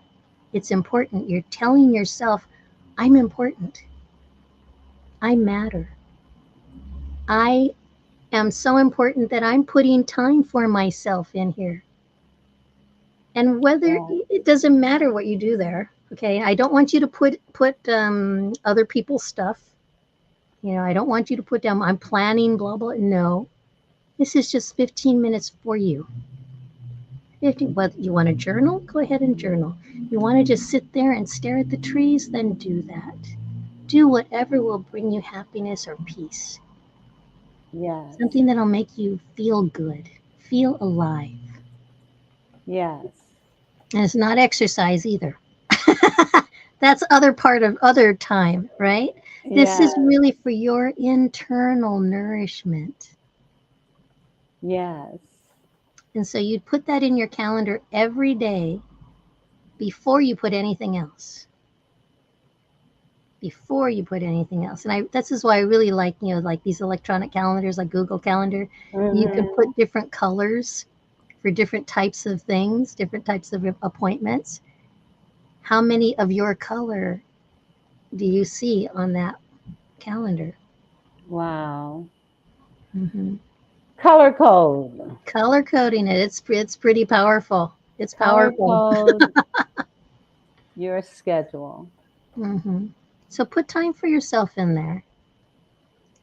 It's important. You're telling yourself, I'm important. I matter. I am so important that I'm putting time for myself in here. And whether it doesn't matter what you do there. Okay. I don't want you to put other people's stuff. You know, I don't want you to put down, I'm planning, blah, blah. No, this is just 15 minutes for you. If you want to journal, go ahead and journal. You want to just sit there and stare at the trees, then do that. Do whatever will bring you happiness or peace. Yes. Something that'll make you feel good, feel alive. Yes. And it's not exercise either. That's other time, right? This is really for your internal nourishment. Yes. And so you'd put that in your calendar every day before you put anything else. Before you put anything else. And this is why I really like, like these electronic calendars, like Google Calendar. You can put different colors for different types of things, different types of appointments. How many of your color do you see on that calendar? Wow. Mm-hmm. Color code. Color coding it. It's pretty powerful. It's powerful. Code your schedule. Mm-hmm. So put time for yourself in there.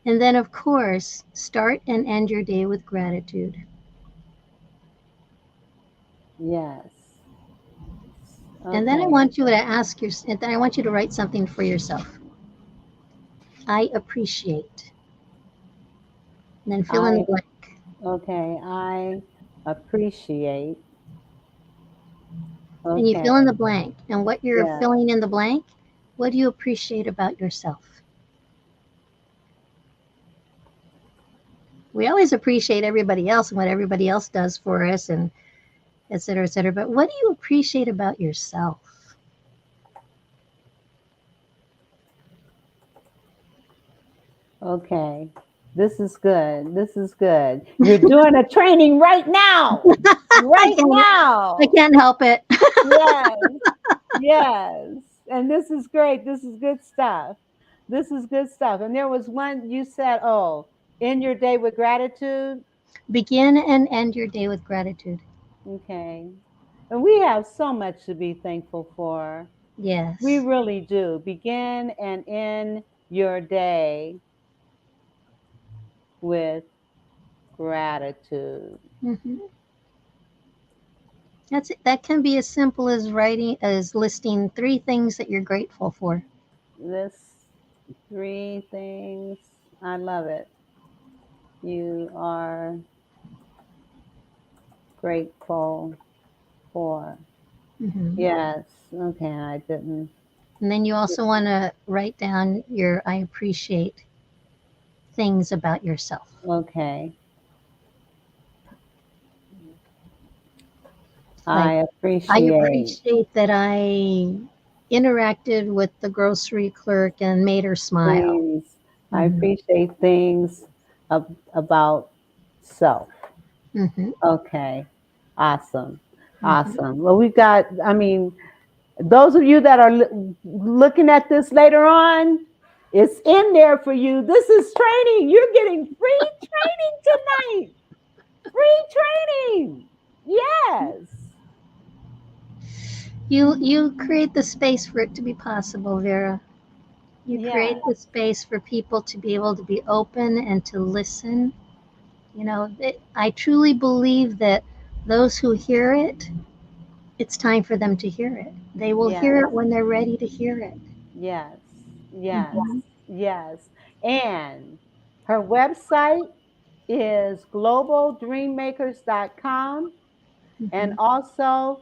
And then, of course, start and end your day with gratitude. Yes. Okay. And then I want you to write something for yourself. I appreciate. And then fill in the blank. Okay, I appreciate. Okay. And you fill in the blank. And what you're filling in the blank, what do you appreciate about yourself? We always appreciate everybody else and what everybody else does for us, and et cetera, et cetera. But what do you appreciate about yourself? Okay. This is good. This is good. You're doing a training right now. Right now. I can't help it. Yes. Yes. And this is great. This is good stuff. This is good stuff. And there was one you said, end your day with gratitude. Begin and end your day with gratitude. Okay. And we have so much to be thankful for. Yes. We really do. Begin and end your day with gratitude. Mm-hmm. That can be as simple as listing 3 things that you're grateful for. List 3 things. I love it. You are grateful for. Mm-hmm. Yes. Okay. I didn't. And then you also want to write down your I appreciate things about yourself. Okay. I appreciate that I interacted with the grocery clerk and made her smile. Mm-hmm. I appreciate things about self. Mm-hmm. Okay. Awesome. Mm-hmm. Awesome. Well, we've got, those of you that are looking at this later on, it's in there for you. This is training. You're getting free training tonight. Free training. Yes. You create the space for it to be possible, Vera. You create the space for people to be able to be open and to listen. I truly believe that those who hear it, it's time for them to hear it. They will hear it when they're ready to hear it. Yes. Yes. Mm-hmm. Yes. And her website is globaldreammakers.com and also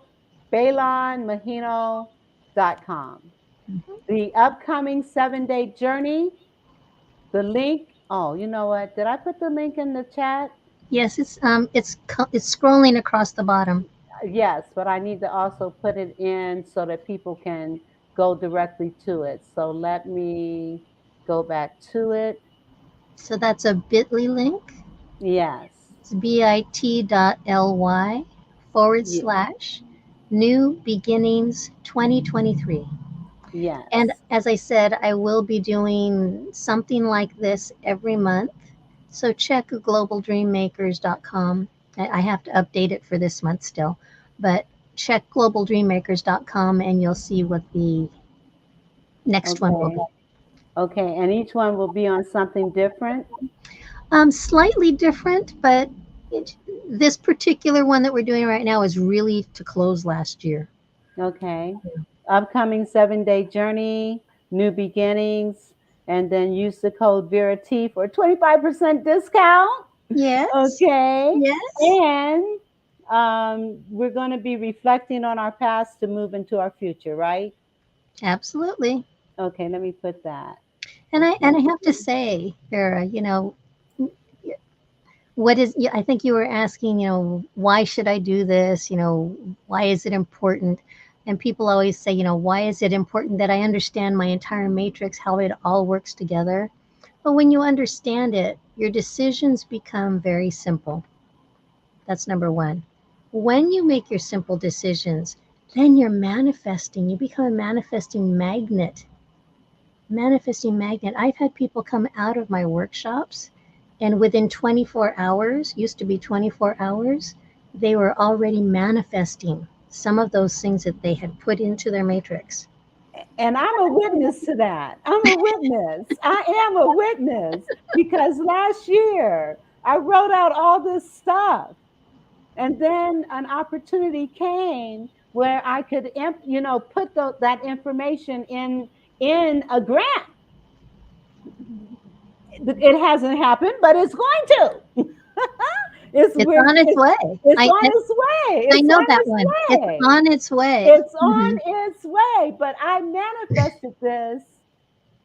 BaylanMegino.com. The upcoming 7-day journey, the link. Oh, you know what? Did I put the link in the chat? Yes, it's scrolling across the bottom. Yes, but I need to also put it in so that people can go directly to it. So let me go back to it. So that's a bit.ly link. Yes. It's bit.ly/new beginnings 2023. And Yes. as I said, I will be doing something like this every month. So check globaldreammakers.com. I have to update it for this month still, but check globaldreammakers.com and you'll see what the next one will Okay. be. Okay. And each one will be on something different. Slightly different, but this particular one that we're doing right now is really to close last year. Okay. Upcoming 7-day journey, new beginnings, and then use the code Vera T for 25% discount. Yes. Okay. Yes. And we're going to be reflecting on our past to move into our future, right? Absolutely. Okay, let me put that. And I have to say, Vera, I think you were asking, why should I do this? Why is it important? And people always say, why is it important that I understand my entire matrix, how it all works together? But when you understand it, your decisions become very simple. That's number one. When you make your simple decisions, then you're manifesting. You become a manifesting magnet. Manifesting magnet. I've had people come out of my workshops and within 24 hours, used to be 24 hours, they were already manifesting some of those things that they had put into their matrix. And I'm a witness to that. I'm a witness. I am a witness because last year I wrote out all this stuff. And then an opportunity came where I could, put that information in a grant. It hasn't happened, but it's going to. It's on its way. It's on its way. I know that one. It's on its way. It's on its way. But I manifested this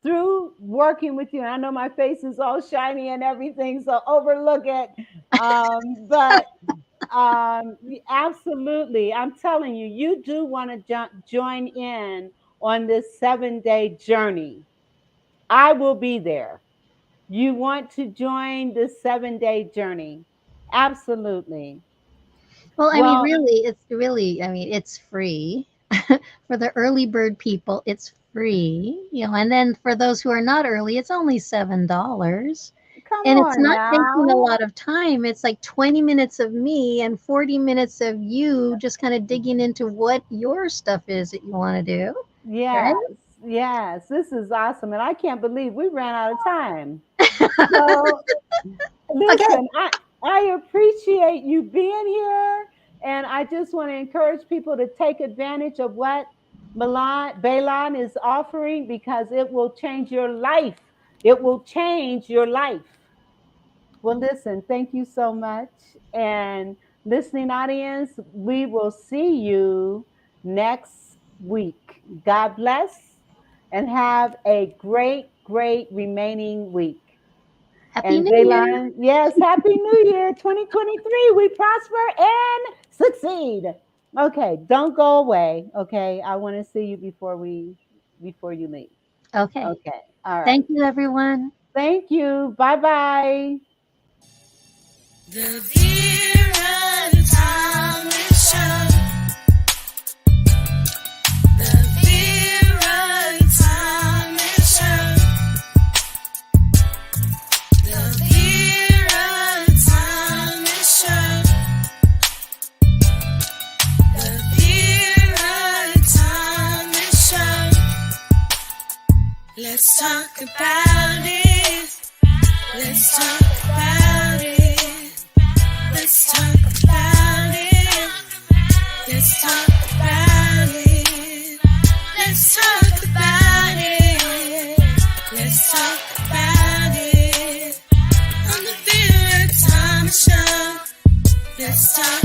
through working with you. And I know my face is all shiny and everything, so overlook it. But absolutely, I'm telling you, you do want to join in on this 7-day journey. I will be there. You want to join the 7-day journey? Absolutely. Well, it's free. For the early bird people, it's free, and then for those who are not early, it's only $7. And it's not taking a lot of time. It's like 20 minutes of me and 40 minutes of you just kind of digging into what your stuff is that you want to do. Yes. Right? Yes. This is awesome. And I can't believe we ran out of time. So listen, okay. I appreciate you being here. And I just want to encourage people to take advantage of what Baylan is offering because it will change your life. It will change your life. Well, listen, thank you so much. And listening audience, we will see you next week. God bless and have a great, great remaining week. Happy New Year. Yes, Happy New Year 2023. We prosper and succeed. Okay, don't go away. Okay, I want to see you before you leave. Okay. Okay. All right. Thank you, everyone. Thank you. Bye-bye. The Vera Thomas Show. The Vera Thomas Show. The Vera Thomas Show. The Vera Thomas Show. Let's talk about it. Let's talk about it. Let's talk about it. Let's talk about it. Let's talk about it. Let's talk about it. On the Vera Thomas Show. Let's talk